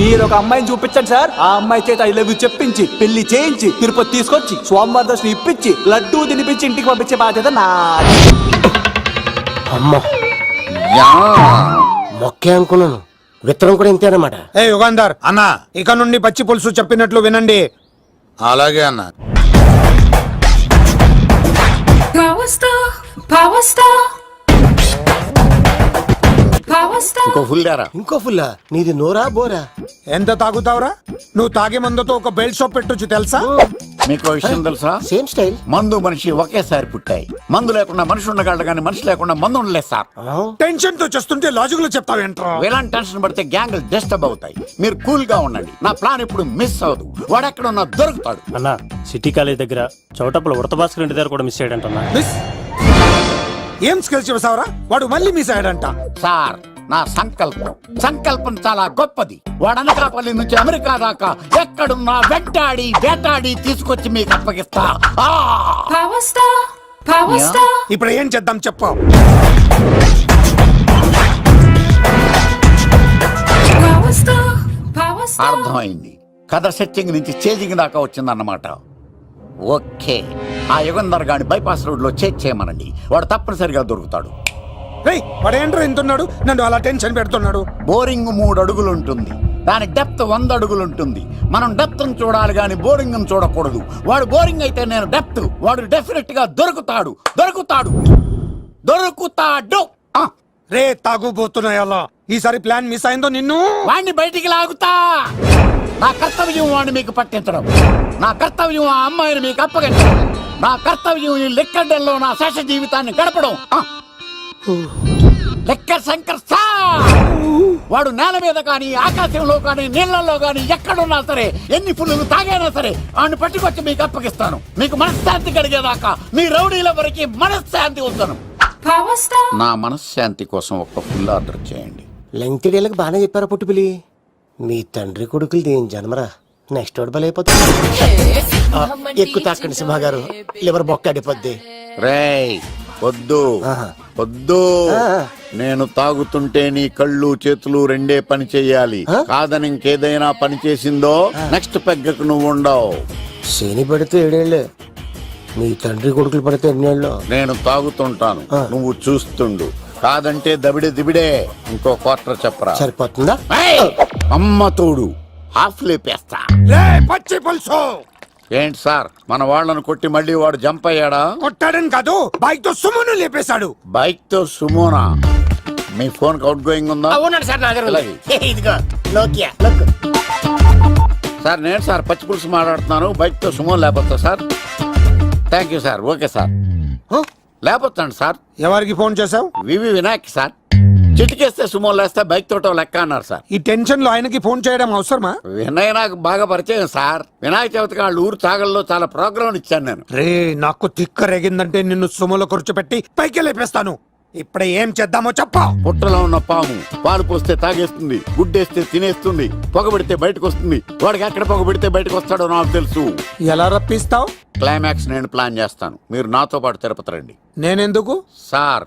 మీరు ఒక అమ్మాయిని చూపించండి సార్. ఆ అమ్మాయి చేత ఐ లవ్ యూ చెప్పించి పెళ్లి చేయించి తిరుపతి తీసుకొచ్చి స్వామివారి దర్శనం ఇప్పించి లడ్డూ తినిపించి ఇంటికి పంపించే బాధ్యత నాది. అమ్మో మొక్కే అనుకున్నాను, విత్తనం కూడా ఇంతేనమాట. యుగంధర్ అన్న, ఇక నుండి పచ్చి పులుసు చెప్పినట్లు వినండి. అలాగే అన్న. ఇంకో ఫుల్ దారా. ఇంకో ఫుల్లా? నీది నోరా బోరా? ఎంత తాగుతావురా? నువ్వు తాగే మందుతో ఒక బెల్ట్ షాప్ పెట్టొచ్చు తెలుసా? మీకు విషయం తెలుసా? Same style. మందు మనిషి ఒకేసారి పుట్టాయి. మందు లేకుండా మనిషి ఉండగలడు కానీ మనిషి లేకుండా మందు ఉండలేదు సార్. టెన్షన్ తో చేస్తుంటే లాజిక్ లో చెప్తావేంట్రా? ఎలాంటి టెన్షన్ పడితే గ్యాంగ్లు డిస్టర్బ్ అవుతాయి. మీరు కూల్ గా ఉండండి, నా ప్లాన్ ఇప్పుడు మిస్ అవ్వదు. వాడు ఎక్కడ ఉన్నా దొరుకుతాడు. అన్నా సిటీ కాలేజ్ దగ్గర చౌటప్పుల ఉడత భాస్కర్ ఇంటి దగ్గర కూడా మిస్ అయ్యాడంటన్నా. ఏం స్కిల్స్ చూసావరా? వాడు మళ్ళీ మిస్ అయ్యాడంట. సార్ నా సంకల్పం చాలా గొప్పది. వాడు అనకాపల్లి నుంచి అమెరికా దాకా ఎక్కడున్నా వేటాడి తీసుకొచ్చి మీకు అప్పగిస్తా. ఇప్పుడు ఏం చేద్దాం చెప్పు. అర్థమైంది. కథ సెట్టింగ్ నుంచి చేజింగ్ దాకా వచ్చిందన్నమాట. ఓకే, ఆ యుగంధర్ గాని బైపాస్ రోడ్ లో చెక్ చేయమనండి, వాడు తప్పనిసరిగా దొరుకుతాడు. వాడేంట్రా ఇంటున్నాడు, నన్ను అలా టెన్షన్ పెడుతున్నాడు. బోరింగ్ 3 అడుగులు ఉంటుంది, దాని డెప్త్ 100 అడుగులు ఉంటుంది. మనం డెప్త్ చూడాలి గాని బోరింగ్ చూడకూడదు. వాడు బోరింగ్ అయితే నేను డెప్త్. వాడు డెఫినెట్ గా దొరుకుతాడు. రే తాగుబోతున్నాయి అలా. ఈసారి ప్లాన్ మిస్ అయిందో నిన్ను వాడిని బయటికి లాగుతా. నా కర్తవ్యం వాడిని మీకు పట్టించడం, నా కర్తవ్యం ఆ అమ్మాయిని మీకు అప్పగించడం, నా కర్తవ్యం ఈ లెక్కడ్డల్లో నా శేష జీవితాన్ని గడపడం. లెక్కర్ శంకర్ సార్, వాడు నేల మీద కానీ ఆకాశంలో కానీ నీళ్లలో కానీ ఎక్కడున్నా సరే, ఎన్ని పుల్లులు తాగైనా సరే వాడిని పట్టుకొచ్చి మీకు అప్పగిస్తాను. మీకు మనశ్శాంతి కలిగేదాకా మీ రౌడీల వరకు మనశ్శాంతి వస్తాను. నా మనశ్శాంతి కోసం ఒక ఫుల్ ఆర్డర్ చేయండి. లెంగ్త్ డేలకు బాగానే చెప్పారా పుట్టుపిలి? మీ తండ్రి కొడుకులు దేని జన్మరా, నెక్స్ట్ వాడు బలైపోతుంది. ఎక్కువ తాకండి సింహ గారు, లివర్ బొక్క అడిపోద్ది. రేయ్ వద్దు, నేను తాగుతుంటే నీ కళ్ళు చేతులు రెండే పని చెయ్యాలి. కాదని ఇంకేదైనా పని చేసిందో నెక్స్ట్ పెగ్గకు నువ్వు ఉండవు. శని పడితే 7 ఏళ్ళే, మీ తండ్రి కొడుకులు పడితే 8 ఏళ్ళు. నేను తాగుతుంటాను, నువ్వు చూస్తుండు. కాదంటే దిబిడే. ఇంకో క్వార్టర్ చెప్పరా? సరిపోతుందా? అమ్మ తోడు హాఫ్ లేపేస్తా. పచ్చి పులుసు ఏంటి సార్, మన వాళ్ళను కొట్టి మళ్ళీ వాడు జంప్ అయ్యాడా? కొట్టాడని కాదు, బైక్ తో సుమోను లేపేశాడు. బైక్ తో సుమోనా? మీ ఫోన్ అవుట్ గోయింగ్ ఉందా? సార్ నేను సార్ పచ్చి పులుసు మాట్లాడుతున్నాను. బైక్ తో సుమో లేకపోతా sir. Thank you sir. Okay sir. లేకపోతాను సార్. ఎవరికి ఫోన్ చేసావు? వివి వినాయక్ సార్. చిటికేస్తే సుమో లేస్తే బైక్ తోటో లెక్క అన్నారు సార్. ఈ టెన్షన్ లో ఆయనకి ఫోన్ చేయడం అవసరమా? వినయ్ నాకు బాగా పరిచయం సార్. వినాయక చవితికి వాళ్ళ ఊరు చాగల్లో చాలా ప్రోగ్రాం ఇచ్చాను నేను. రే నాకు తిక్క రేగిందంటే నిన్ను సుమలో కూర్చోపెట్టి పైకి లేపేస్తాను. ఇప్పుడే ఏం చేద్దామో చెప్పా. పుట్టలో ఉన్న పాము పాలు పోస్తే తాగేస్తుంది, గుడ్డేస్తే తినేస్తుంది, పొగబెడితే బయటకు వస్తుంది. వాడికి ఎక్కడ పొగబెడితే బయటకు వస్తాడో నాకు తెలుసు. ఎలా రప్పిస్తావు? క్లైమాక్స్ నేను ప్లాన్ చేస్తాను. మీరు నాతో పాటు తిరుపతి రండి. నేనెందుకు? సార్,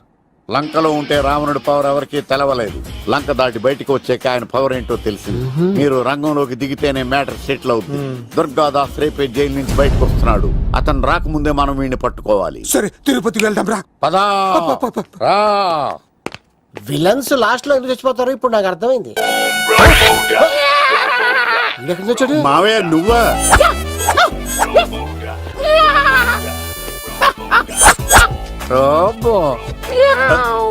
లంకలో ఉంటే రావణుడి పవర్ ఎవరికి తెలవలేదు. లంక దాటి బయటకు వచ్చాక ఆయన పవర్ ఏంటో తెలిసింది. మీరు రంగంలోకి దిగితేనే మ్యాటర్ సెటిల్ అవుతుంది. దుర్గాదాస్ రేపే జైలు నుంచి బయటకు వస్తున్నాడు. అతను రాకముందే మనం వీడిని పట్టుకోవాలి. సరే తిరుపతికి వెళ్దాం రా. పదా రా. విలన్స్ లాస్ట్ లో ఎందుకు చచ్చిపోతారు ఇప్పుడు నాకు అర్థమైంది. మావయ్య నువ్వా?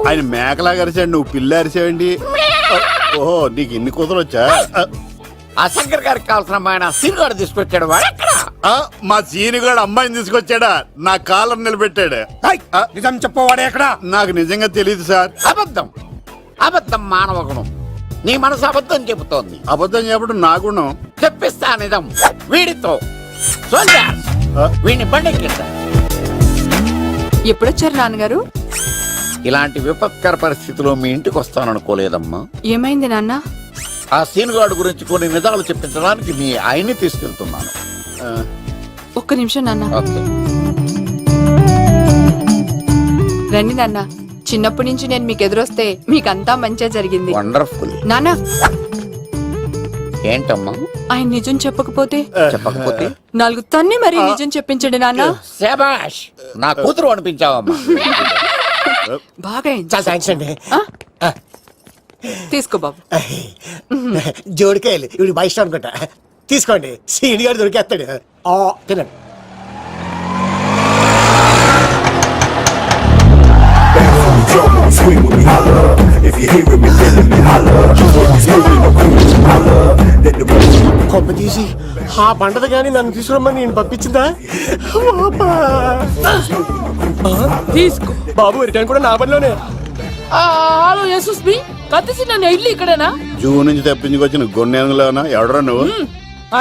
ఆయన మేకలాగా అరిచాడు, నువ్వు పిల్ల అరిచావండి. ఓహో, నీకు ఇన్ని కుదరొచ్చా? ఆ శంకర్ గారికి కావాల్సిన అమ్మాయి సీనుగాడు తీసుకొచ్చాడు. మా సీనుగాడు అమ్మాయిని తీసుకొచ్చాడా? నా కాలం నిలబెట్టాడు. నిజం చెప్పవాడే ఎక్కడ? నాకు నిజంగా తెలియదు సార్. అబద్ధం అబద్ధం మానవ గుణం. నీ మనసు అబద్ధం చెబుతోంది. అబద్ధం చెప్పడం నా గుణం. చెప్పిస్తా నిజం వీడితో. వీడిని బండెక్కిస్తా. ఎప్పుడొచ్చారు నాన్నగారు? ఇలాంటి విపత్కర పరిస్థితిలో మీ ఇంటికి వస్తాననుకోలేదమ్మా. ఏమైంది నాన్న? ఆ సీనుగాడు గురించి కొన్ని నిజాలు చెప్పించడానికి మీ ఆయన్ని తీసుకెళ్తున్నాను. ఒక్క నిమిషం నాన్న. ఓకే. రండి నాన్న. చిన్నప్పటి నుంచి నేను మీకు ఎదురొస్తే మీకంతా మంచిగా జరిగింది. వండర్ఫుల్. నాన్న, ఏంటమ్మా? ఆయన నిజం చెప్పకపోతే 4 తన్ని మరి నిజం చెప్పించండి నాన్న. శభాష్, నా కూతురు అనిపించావమ్మా. బాగా థ్యాంక్స్ అండి. తీసుకో బాబు. జోడికాయలు ఇవి బయట అనుకుంటా. తీసుకోండి, సీని గారు దొరికేస్తాడు. తినండి. కొమ్మ తీసి ఆ పంటది కానీ నన్ను తీసుకురమ్మని నేను పంపించిందా? తీసుకో బాబు, రిటర్న్ కూడా నా పనిలోనే. హలో యశస్వి, కత్తిసి నన్ను ఇల్లు ఇక్కడేనా? జూ నుంచి తప్పించుకొచ్చిన గొన్నెలోనా? ఎవడరా నువ్వు?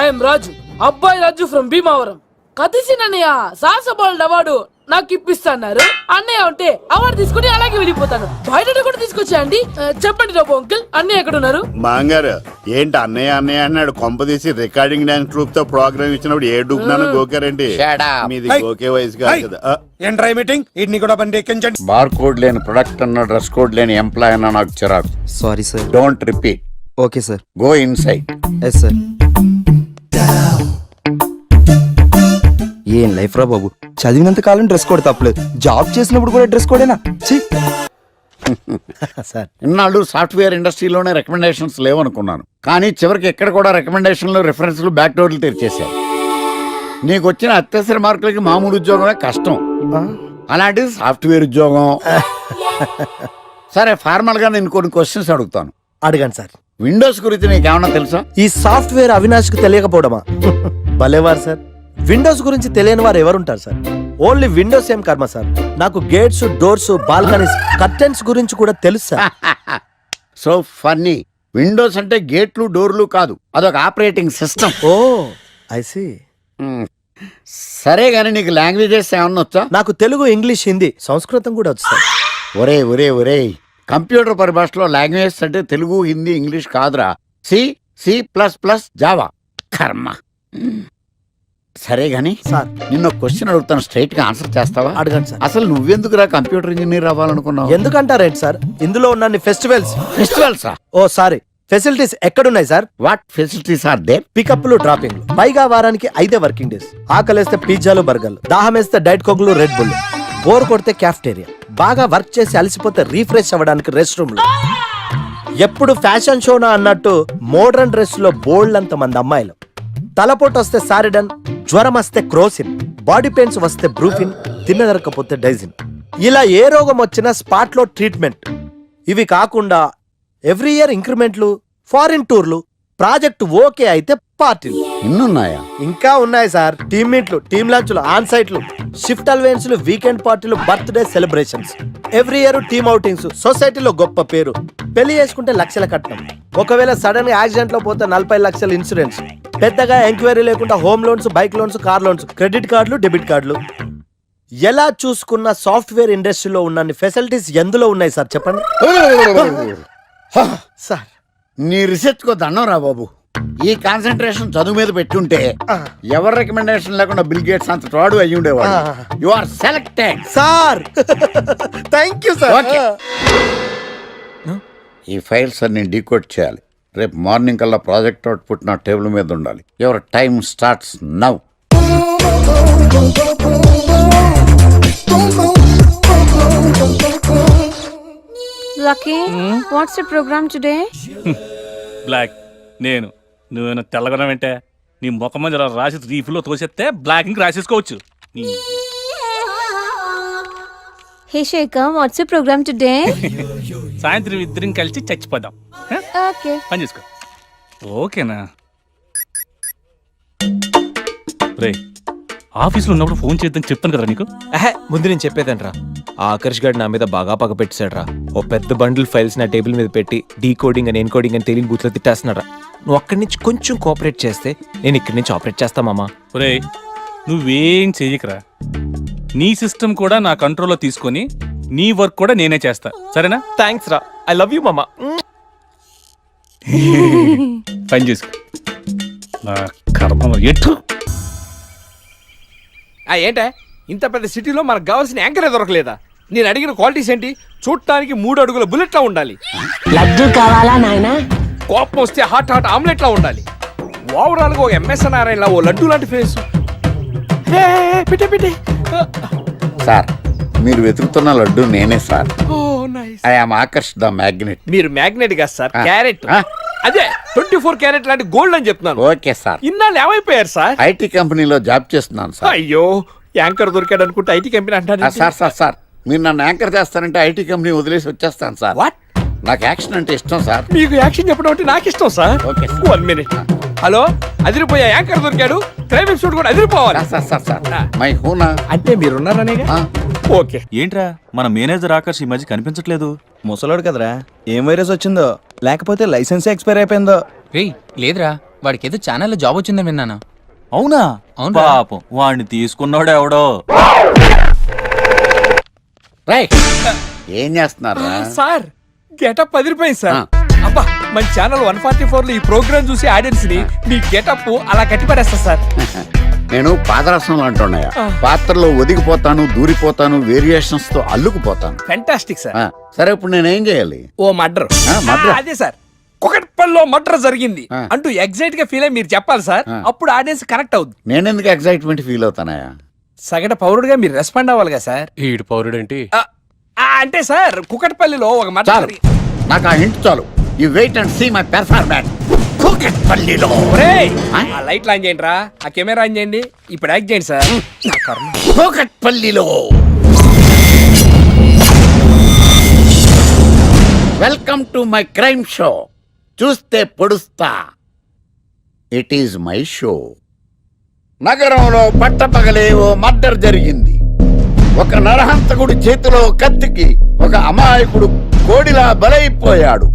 ఐఎమ్ రాజు, అబ్బాయి రాజు ఫ్రమ్ భీమావరం. కత్తిసి నన్నయ్య సాసబాల్ అవార్డు నాకు ఇప్పిస్తున్నారు. అన్నయ్య ఉంటే అవార్డు తీసుకుని అలాగే వెళ్ళిపోతాను. బయట కూడా తీసుకొచ్చా అండి. చెప్పండి రాబు అంకుల్, అన్నయ్య ఎక్కడ ఉన్నారు? మాంగారు ఏంటి అన్నయ్య అన్నయ్య అన్నాడు? కొంప తీసి రికార్డింగ్ డాన్స్ ట్రూప్ తో ప్రోగ్రామ్ ఇచ్చినప్పుడు ఏ డూబ్నాను గోకారండి. మీది గోకే వయసు కాదు కదా. ఏంట్రై మీటింగ్? ఇడ్ని కూడా బండి ఎక్కించండి. బార్ కోడ్ లేని ప్రొడక్ట్ అన్న, డ్రెస్ కోడ్ లేని ఎంప్లాయ్ అన్న నాకు చిరాకు. Sorry sir. Don't repeat. Okay sir. Go inside. Yes sir. ఏం లైఫ్ రా బాబు, చదివినంత కాలం డ్రెస్ కోడ్ తప్పలేదు, జాబ్ చేసినప్పుడు కూడా డ్రెస్ కోడేనా? సార్, ఇన్నాళ్ళు సాఫ్ట్వేర్ ఇండస్ట్రీలోనే రికమెండేషన్స్ లేవనుకున్నాను, కానీ చివరికి ఎక్కడ కూడా రికమెండేషన్లు, రిఫరెన్స్లు, బ్యాక్ డోర్లు తెరిచేశారు. నీకు వచ్చిన అత్యవసర మార్కులకి మామూలు ఉద్యోగమే కష్టం, అలాంటిది సాఫ్ట్వేర్ ఉద్యోగం. సరే, ఫార్మల్ గా నేను కొన్ని క్వశ్చన్స్ అడుగుతాను. అడగండి సార్. విండోస్ గురించి నీకేమన్నా తెలుసా? ఈ సాఫ్ట్వేర్ అవినాష్ కు తెలియకపోవడమా? భలేవారు సార్. విండోస్ గురించి తెలియని వారు ఎవరుంటారు సార్? ఓన్లీ విండోస్ ఏం కర్మ సార్, నాకు గేట్స్, డోర్స్, బాల్కనీస్, కర్టెన్స్ గురించి కూడా తెలుసు సార్. So funny. విండోస్ అంటే గేట్లు, డోర్లు కాదు, అదొక operating system. Oh I see. సరే గానీ నీకు లాంగ్వేజెస్ ఏమన్నా వచ్చా? నాకు తెలుగు, ఇంగ్లీష్, హిందీ, సంస్కృతం కూడా వచ్చు సార్. ఒరే ఒరే ఒరే, కంప్యూటర్ పరిభాషలో లాంగ్వేజెస్ అంటే తెలుగు, హిందీ, ఇంగ్లీష్ కాదురా. C, C++, Java. కర్మ. సరే గాని సార్, నిన్న క్వశ్చన్ అడుగుతాను, స్ట్రైట్ గా ఆన్సర్ చేస్తావా? అడగండి సార్. అసలు నువ్వెందుకురా కంప్యూటర్ ఇంజనీర్ అవ్వాలనుకున్నావు? ఎందుకంటారేంటి సార్, ఇందులో ఉన్న ఫెస్టివల్సా? ఓ సారీ, ఫెసిలిటీస్ ఎక్కడున్నాయి sir? What facilities are there? పికప్లు, డ్రాపింగ్లు, పైగా వారానికి 5 వర్కింగ్ డేస్. ఆకలేస్తే పిజ్జాలు, బర్గర్లు, దాహం వేస్తే డైట్ కోక్లు, రెడ్ బుల్, బోర్ కొడితే క్యాఫ్టేరియా, బాగా వర్క్ చేసి అలసిపోతే రీఫ్రెష్ అవ్వడానికి రెస్ట్ రూమ్లు. ఎప్పుడు ఫ్యాషన్ షోనా అన్నట్టు మోడర్న్ డ్రెస్ లో బోల్డ్ అంత మంది అమ్మాయిలు. తలపోటు వస్తే సారిడన్, జ్వరం వస్తే క్రోసిన్, బాడీ పెయిన్స్ వస్తే బ్రూఫిన్, తిన్నదరకపోతే డైజిన్. ఇలా ఏ రోగం వచ్చినా స్పాట్ లో ట్రీట్మెంట్. ఇవి కాకుండా ఎవ్రీ ఇయర్ ఇంక్రిమెంట్లు, ఫారిన్ టూర్లు, ప్రాజెక్ట్ ఓకే అయితే పార్టీలు. ఇన్నున్నాయా? ఇంకా ఉన్నాయి సార్. టీమ్ మీట్లు, టీమ్ లంచ్లు, ఆన్ సైట్లు, షిఫ్ట్ అలవెన్స్లు, వీకెండ్ పార్టీలు, birthday celebrations, every year team outings, సొసైటీలో గొప్ప పేరు, పెళ్లి చేసుకుంటే లక్షల కట్నం, ఒకవేళ సడన్ గా యాక్సిడెంట్ లో పోతే 40 లక్షల ఇన్సూరెన్స్, పెద్దగా ఎంక్వైరీ లేకుండా home loans, bike loans, car loans, credit కార్డులు, డెబిట్ కార్డులు. ఎలా చూసుకున్న సాఫ్ట్వేర్ ఇండస్ట్రీలో ఉన్న ఫెసిలిటీస్ ఎందులో ఉన్నాయి సార్ చెప్పండి. సార్ నీ రీసెర్చ్ కో దండం రా బాబు. ఈ కాన్సన్ట్రేషన్ చదువు మీద పెట్టుంటే ఎవరి రికమెండేషన్ లేకుండా బిల్ గేట్స్ అంత తోడు అయ్యి ఉండేవాడు. You are selected sir. Thank you sir. ఈ ఫైల్స్ అన్ని డీకోడ్ చేయాలి. రేపు మార్నింగ్ కల్లా ప్రాజెక్ట్ అవుట్పుట్ నా టేబుల్ మీద ఉండాలి. Your time starts now. Lucky, what's the program today? బ్లాక్ నేను నువ్వేనా తెల్లగొన వెంటే నీ ముఖం మీద రాసి రీఫ్లో తోసేస్తే బ్లాక్ ఇంక రాసేసుకోవచ్చు. Hey Shekhar, what's the program today? సాయంత్రం ఇద్దరం కలిసి చచ్చిపోదాం. Okay. పని చేసుకో. ఓకేనా? రే ఆఫీస్లో ఉన్నప్పుడు ఫోన్ చేద్దాం చెప్తాను కదా నీకు. ముందు నేను చెప్పేదంట్రా. ఆ ఆకర్ష్ గారు నా మీద బాగా పగ పెట్టాడురా. ఓ పెద్ద బండిల్ ఫైల్స్ నా టేబుల్ మీద పెట్టి డీకోడింగ్ అని ఎన్కోడింగ్ అని తెలియని బూత్లో తిట్టేస్తున్నారా. నువ్వు అక్కడి నుంచి కొంచెం కోఆపరేట్ చేస్తే నేను ఇక్కడి నుంచి ఆపరేట్ చేస్తా మామా. రే నువ్వేం చెయ్యకరా. నీ సిస్టమ్ కూడా నా కంట్రోల్లో తీసుకొని నీ వర్క్ కూడా నేనే చేస్తా, సరేనా? థ్యాంక్స్ రా. ఐ లవ్ యూ మామా. పని చేసుకో. నా కర్మ ఎటు. ఏంటే ఇంత పెద్ద సిటీలో మనకు కావాల్సిన యాంకరే దొరకలేదా? నేను అడిగిన క్వాలిటీస్ ఏంటి? చూడటానికి 3 అడుగుల బుల్లెట్లా ఉండాలి. లడ్డు కావాలా నాయనా? కోపం వస్తే హాట్ ఆమ్లెట్లా ఉండాలి. ఓవరాల్ గా ఒక ఎంఎస్ నారాయణ ఓ లడ్డు లాంటి ఫేస్. పెట్టే సార్ మీరు వెతుకుతున్న లడ్డు నేనే sir. I am Akarsh the magnet. మీరు మ్యాగ్నెట్ గా సార్, క్యారెట్. అదే 24 క్యారెట్ లాంటి గోల్డ్ అని చెప్తున్నాను. Okay sir. ఇన్నాళ్ళు ఏమైపోయారు సార్? ఐటీ కంపెనీలో జాబ్ చేస్తున్నాను సార్. అయ్యో యాంకర్ దొరికాడు అనుకుంటే ఐటీ కంపెనీ అంటారు. సార్ మీరు నన్ను యాంకర్ చేస్తారంటే ఐటీ కంపెనీ వదిలేసి వచ్చేస్తాను సార్. వాట్? నాకు యాక్షన్ అంటే ఇష్టం సార్. మీకు యాక్షన్ చెప్పడం అంటే నాకు ఇష్టం సార్. Okay 1 minute. హలో, అదిరిపోయా యాంకర్ దొరికాడు. క్రైమ్ ఎపిసోడ్ కూడా అదిరిపోవాలి. మై హూనా అంటే మీరున్నారనే. ఓకే. ఏంట్రా మన మేనేజర్ ఆకర్ష్ ఈ మధ్య కనిపించట్లేదు. ముసలోడు కదరా, ఏం వైరస్ వచ్చిందో లేకపోతే లైసెన్స్ ఎక్స్పైర్ అయిపోయిందో. లేదురా, వాడికి ఏదో ఛానల్లో జాబ్ వచ్చిందని విన్నాను. అవునా? పాపం వాడిని తీసుకున్నాడు ఎవడో. ఏం చేస్తున్నారు సార్? గెటప్ అదిరిపోయింది సార్. అబ్బా మన ఛానల్ 144 లో ఈ ప్రోగ్రామ్ చూసి ఆడియన్స్ ని మీ గెటప్ అలా కట్టిపడేస్తా సార్. నేను పాదరసం అంటున్నాయా, పాత్రలో ఒదిగిపోతాను, దూరిపోతాను, వేరియేషన్స్ తో అల్లుకుపోతాను. Fantastic sir. సరే ఇప్పుడు నేనేం చేయాలి? ఓ మర్డర్. అదే సార్, కుకట్పల్లిలో మర్డర్ జరిగింది అంటూ ఎగ్జైట్ గా ఫీల్ అయ్యి మీరు చెప్పాలి సార్. అప్పుడు ఆడియన్స్ కనెక్ట్ అవుద్ది. నేనెందుకు ఎగ్జైట్మెంట్ ఫీల్ అవుతానయా? సగటు పౌరుడుగా మీరు రెస్పాండ్ అవ్వాలిగా సార్. ఈడు పౌరుడు ఏంటి అంటే సార్ కుకట్పల్లిలో ఒక మర్డర్. నాకు ఆ హింట్ చాలు. You wait and see my performance. కుకట్పల్లిలో ఆ లైట్ ఆన్ చేయండి రా, ఆ కెమెరా ఆన్ చేయండి. ఇప్పుడు యాక్ట్ చేయండి సార్. కుకట్పల్లిలో welcome to my crime show. చూస్తే పొడుస్తా. It is my show. నగరంలో పట్టపగలే ఓ మర్డర్ జరిగింది. ఒక నరహంతకుడి చేతిలో కత్తికి ఒక అమాయకుడు కోడిలా బలైపోయాడు.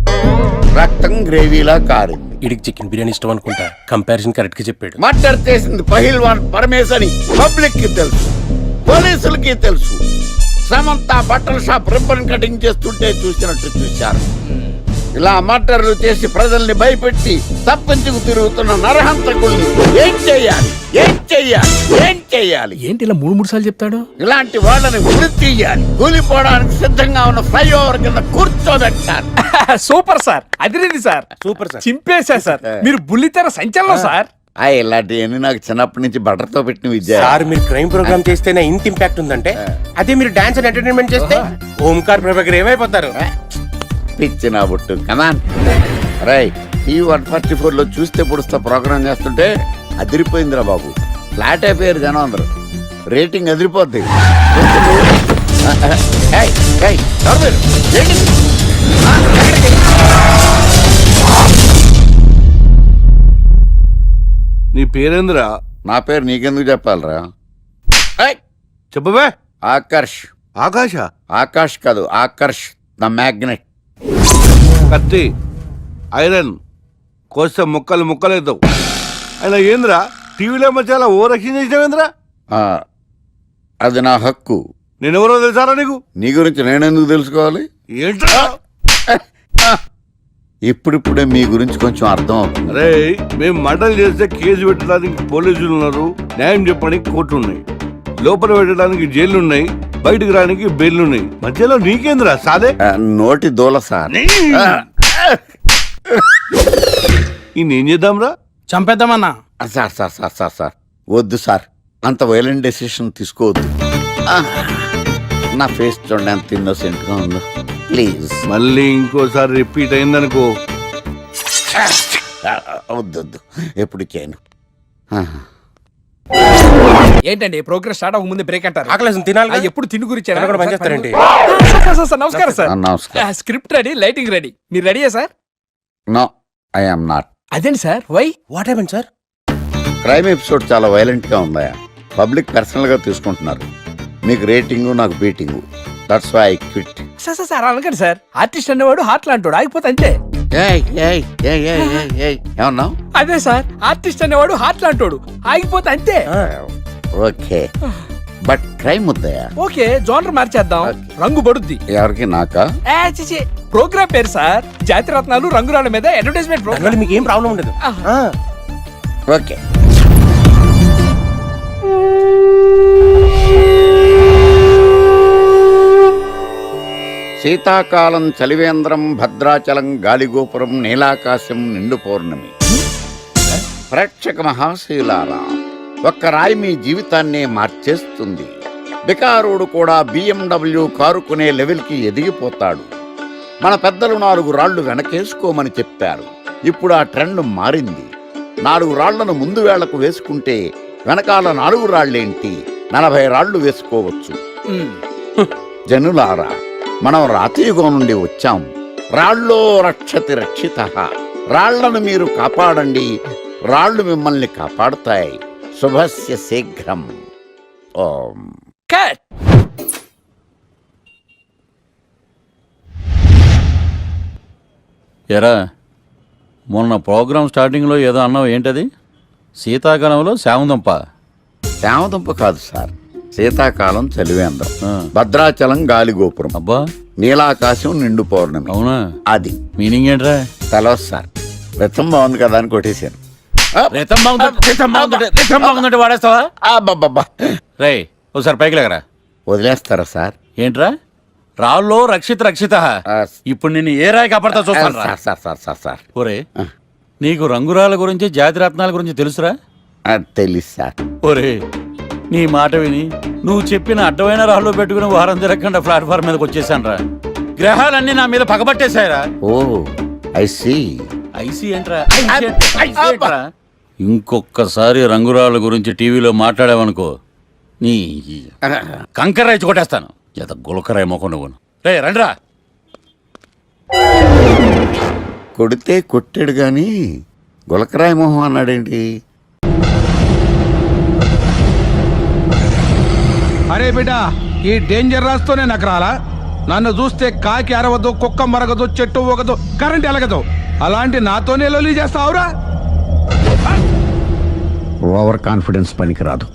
రక్తం గ్రేవీలా కారింది. ఇడికి చికెన్ బిర్యానీ ఇష్టం అనుకుంటా. కంపారిజన్ కరెక్ట్ గా చెప్పాడు. మర్డర్ చేసింది పహిల్వాన్ పరమేశ్ అని పబ్లిక్ కి తెలుసు, పోలీసులకి తెలుసు. సమంత బట్టల షాప్ రిబ్బన్ కటింగ్ చేస్తుంటే చూసినట్టు చూశారు. ఇలా మర్డర్లు చేసి ప్రజల్ని భయపెట్టి తప్పించుకు తిరుగుతున్న నరహంతకుల్ని ఏం చెయ్యాలి? ఏంటి ఇలా 3 సార్లు చెప్తాడు? ఇలాంటి వాళ్ళని ఉరి తీయాలి. కూలిపోవడానికి సిద్ధంగా ఉన్న ఫ్లైఓవర్ కింద కూర్చోబెట్టాలి. సూపర్ సార్, అదిరింది సార్. సూపర్ సార్, చింపేశా సార్. మీరు బుల్లితెర సంచలనం సార్. ఇలాంటివన్నీ నాకు చిన్నప్పటి నుంచి బట్టర్తో పెట్టిన విద్య సార్. మీరు క్రైమ్ ప్రోగ్రామ్ చేస్తేనే ఇంత ఇంపాక్ట్ ఉందంటే, అదే మీరు డాన్స్ అండ్ ఎంటర్టైన్మెంట్ చేస్తే ఓంకార్ ప్రభాకర్ ఏమైపోతారు? పిచ్చిన బుట్టు కమాన్. రై ఈ 144 చూస్తే పొడుస్తా ప్రోగ్రామ్ చేస్తుంటే అదిరిపోయిందిరా బాబు. ఫ్లాట్ అయిపోయారు జనం అందరూ. రేటింగ్ అదిరిపోద్ది. నీ పేరేంద్రా? నా పేరు నీకెందుకు చెప్పాలరా? చెప్పవే. ఆకర్ష్. ఆకాశ? ఆకాష్ కాదు, ఆకర్ష్ ద మ్యాగ్నెట్. కత్తి, ఐరన్ కోస్తే ముక్కలు ముక్కలేద్దావు. అయినా ఏంద్రా టీవీలో చాలా ఓ రక్షణ చేసినావేంద్రా? అది నా హక్కు. నేనెవరో తెలుసారా నీకు? నీ గురించి నేనెందుకు తెలుసుకోవాలి? ఏంట్రా? ఇప్పుడిప్పుడే మీ గురించి కొంచెం అర్థం అవుతుంది. అరే, మేము మర్డర్ చేస్తే కేసు పెట్టడానికి పోలీసులు ఉన్నారు, న్యాయం చెప్పడానికి కోర్టు ఉన్నాయి, లోపల పెట్టడానికి జైలు ఉన్నాయి, బయటకు రానికి బెయిల్ ఉన్నాయి. మధ్యలో నీకేంద్రా సాదే? నోటి దూల సార్. ఏం చేద్దాంరా? చంపేద్దామన్నా. Sir sir sir sir sir వద్దు సార్, అంత వైలెంట్ డెసిషన్ తీసుకోవద్దు. నా ఫేస్ చూడండి ఎంత ఇన్నోసెంట్ గా ఉందో. ప్లీజ్ మళ్ళీ ఇంకోసారి రిపీట్ అయిందనుకో. వద్దొద్దు, ఎప్పుడు చేయను. ఏంటండి ప్రోగ్రెస్ స్టార్ట్ అవ్వక ముందు బ్రేక్ అంటారు? ఆకలేసం తినాలి. ఎప్పుడు తిండి గురించి పనిచేస్తారండి. నమస్కారం సార్. నమస్కారం. Script ready, lighting ready. మీరు రెడీయా sir? No, I am not. అదేంటి sir? Why? What happen sir? Crime episode చాలా వైలెంట్ గా ఉందా? పబ్లిక్ పర్సనల్ గా తీసుకుంటున్నారు. మీకు రేటింగ్, నాకు beating. That's why I quit. Sir అనకండి సార్. ఆర్టిస్ట్ అనేవాడు హార్ట్ లాంటాడు, ఆగిపోతే అంతే. ఏమన్నావు? అదే సార్, ఆర్టిస్ట్ అనేవాడు హార్ట్ లాంటాడు, ఆగిపోతే అంతే. ఓకే, బట్ క్రైమ్ వద్దయా? ఓకే, జోనర్ మార్చేద్దాం. రంగు పడుద్ది. ఎవరికి? నాకా? ప్రోగ్రామ్ పేరు సార్ జాతిరత్నాలు రంగురాళ్ళ మీద అడ్వర్టైజ్మెంట్ ప్రోగ్రామ్. మీకు ఏం ప్రాబ్లం ఉండదు. ఓకే. శీతాకాలం చలివేంద్రం, భద్రాచలం గాలిగోపురం, నీలాకాశం, నిండు పౌర్ణమి. ప్రేక్షక మహాశీలారా, ఒక్క రాయి మీ జీవితాన్నే మార్చేస్తుంది. బికారుడు కూడా BMW కారు కొనే లెవెల్కి ఎదిగిపోతాడు. మన పెద్దలు 4 రాళ్లు వెనకేసుకోమని చెప్పారు. ఇప్పుడు ఆ ట్రెండ్ మారింది. 4 రాళ్లను ముందు వేళ్లకు వేసుకుంటే వెనకాల 4 రాళ్లేంటి 40 రాళ్లు వేసుకోవచ్చు. జనులారా, మనం రాతియుగం నుండి వచ్చాం. రాళ్ళో రక్షతి రక్షిత. రాళ్లను మీరు కాపాడండి, రాళ్లు మిమ్మల్ని కాపాడుతాయి. శుభస్య శీఘ్రం. ఓం. ఎరా, మొన్న ప్రోగ్రామ్ స్టార్టింగ్లో ఏదో అన్నావు, ఏంటది? శీతాకాలంలో శామదుంప. శామదుంప కాదు సార్, శీతాకాలం చలివేంద్రం, భద్రాచలం గాలిగోపురం, అబ్బా, నీలాకాశం, నిండు పౌర్ణమి. అవునా? అది మీనింగ్ ఏంట్రా? తెలవదు సార్, రతం బాగుంది కదా అని కొట్టేశాను. వాడేస్తావా? రే, ఒకసారి పైకి లేకరా. వదిలేస్తారా సార్? ఏంట్రా? రాళ్ళో రక్షిత. ఇప్పుడు నిన్ను ఏ రాయి కాపాడతా చూస్తాను. సార్ ఒరే, నీకు రంగురాల గురించి, జాతిరత్నాల గురించి తెలుసురా? తెలుసు సార్. ఒరే, నీ మాట విని నువ్వు చెప్పిన అడ్డమైన రాళ్ళు పెట్టుకుని వారం తిరగకుండా ప్లాట్ఫామ్ మీదకి వచ్చేసాను రా. గ్రహాలన్నీ నా మీద పగబట్టేశాయరా. ఓ, ఐ సీ. ఐసీ ఏంట్రా? ఇంకొక్కసారి రంగురాళ్ళ గురించి టీవీలో మాట్లాడావనుకో, నీ కంకర రైచి కొట్టేస్తాను. జత గులకరాయి మొక్క నువ్వును. రే రండ్రా. కొడితే కొట్టాడు గాని గులకరాయి మొహం అన్నాడేంటి? అరే బిడ్డ, ఈ డేంజర్ రాస్తూనే నాకు రాలా? నన్ను చూస్తే కాకి అరవదు, కుక్క మరగదు, చెట్టు ఊగదు, కరెంట్ ఎలగదు. అలాంటి నాతోనే లొల్లి చేస్తావురా? ఓవర్ కాన్ఫిడెన్స్ పనికిరాదు.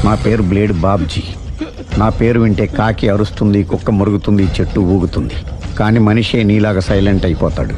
నా పేరు బ్లేడ్ బాబ్జీ. నా పేరు వింటే కాకి అరుస్తుంది, కుక్క మురుగుతుంది, చెట్టు ఊగుతుంది, కానీ మనిషే నీలాగా సైలెంట్ అయిపోతాడు.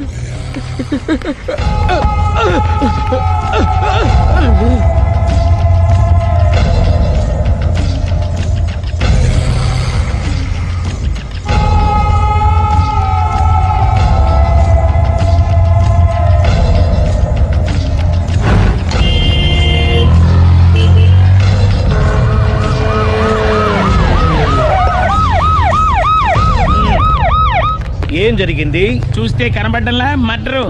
ఏం జరిగింది? చూస్తే కనబడ్డంలా మర్డరు.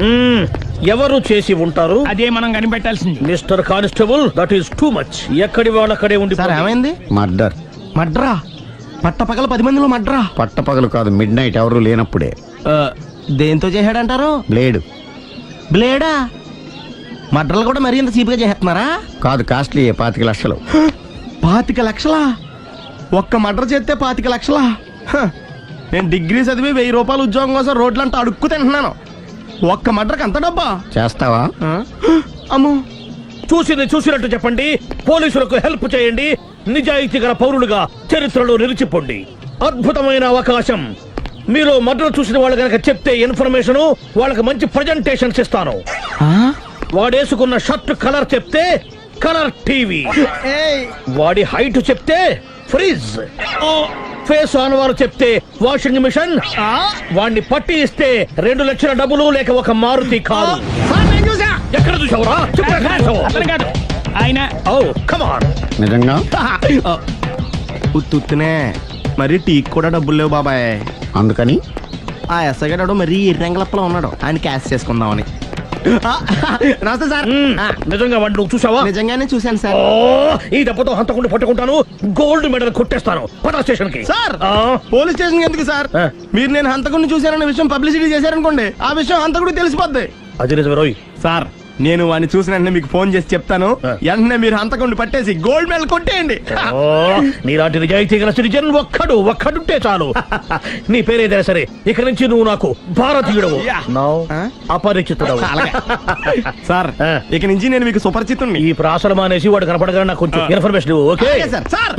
ఎవరు చేసి ఉంటారు? అదే మనం కనిపెట్టాల్సింది. Mister constable, that is too much. ఎక్కడి వాళ్ళక్కడే ఉండి. ఏమైంది? మర్డర్. మడ్రా? పట్టపగల 10 మందిలో మడ్రా? పట్టపగలు కాదు, మిడ్ నైట్ ఎవరు లేనప్పుడే. దేంతో చేశాడంటారు? బ్లేడ్. బ్లేడా? మడ్రలు కూడా మరీ ఇంత చీప్గా చేస్తున్నారా? కాదు, కాస్ట్లీ 25 లక్షలు. 25 లక్షలా? ఒక్క మడ్ర చేస్తే 25 లక్షలా? నేను డిగ్రీ చదివి 1000 రూపాయలు ఉద్యోగం కోసం రోడ్లంతా అడుక్కు తింటున్నాను. ఒక్క మడ్రకు అంత డబ్బా? చేస్తావా? అమ్మో. చూసింది చూసినట్టు చెప్పండి, పోలీసులకు హెల్ప్ చేయండి, నిజాయితీ గల పౌరులుగా చరిత్రలో నిలిచిపోండి. అద్భుతమైన అవకాశం. మీరు మర్డర్ చూసిన వాళ్ళు కనుక చెప్తే ఇన్ఫర్మేషన్, వాళ్ళకి మంచి ప్రజెంటేషన్స్ ఇస్తాను. వాడేసుకున్న షర్ట్ కలర్ చెప్తే కలర్ టీవీ, వాడి హైట్ చెప్తే ఫ్రిజ్, ఫేస్ ఆన్ వారు చెప్తే వాషింగ్ మిషన్, వాడిని పట్టి ఇస్తే 2 లక్షల డబ్బులు లేక ఒక మారుతి కారు. ఎక్కడ చూసావురా? ఆయన కమాన్. నిజంగా? ఉత్తునే మరి టీకి కూడా డబ్బులు లేవు బాబాయ్. అందుకని ఆ ఎస్ఐ గారు మరీ ఎర్రంగలప్పలో ఉన్నాడు, ఆయన క్యాష్ చేసుకుందామని. నమస్తే సార్. నిజంగా వాడిని నువ్వు చూసావా? నిజంగానే చూశాను సార్. ఈ దెబ్బతో హంతకుండా పట్టుకుంటాను, గోల్డ్ మెడల్ కొట్టేస్తాను. పద స్టేషన్ కి. సార్ పోలీస్ స్టేషన్ ఎందుకు సార్? మీరు నేను హంతకుడిని చూశానన్న విషయం పబ్లిసిటీ చేశారనుకోండి, ఆ విషయం హంతకుడికి తెలిసిపోద్ది. అది నిజమే రోయ్. సార్ నేను వాడిని చూసిన వెంటనే మీకు ఫోన్ చేసి చెప్తాను, వెంటనే మీరు హంతకుడిని పట్టేసి గోల్డ్ మెడల్ కొట్టేయండి. నీలాంటి నిజాయితీ గల సిటిజన్ ఒక్కడుంటే చాలు. నీ పేరేదైనా సరే, ఇక నుంచి నువ్వు నాకు భారతీయుడవు, అపరిచితుడవు. సార్ ఇక నుంచి నేను మీకు సుపరిచితుడిని. ఈ ప్రాసలు మానేసి వాడు కనపడగానే నాకు కొంచెం ఇన్ఫర్మేషన్. Okay sir.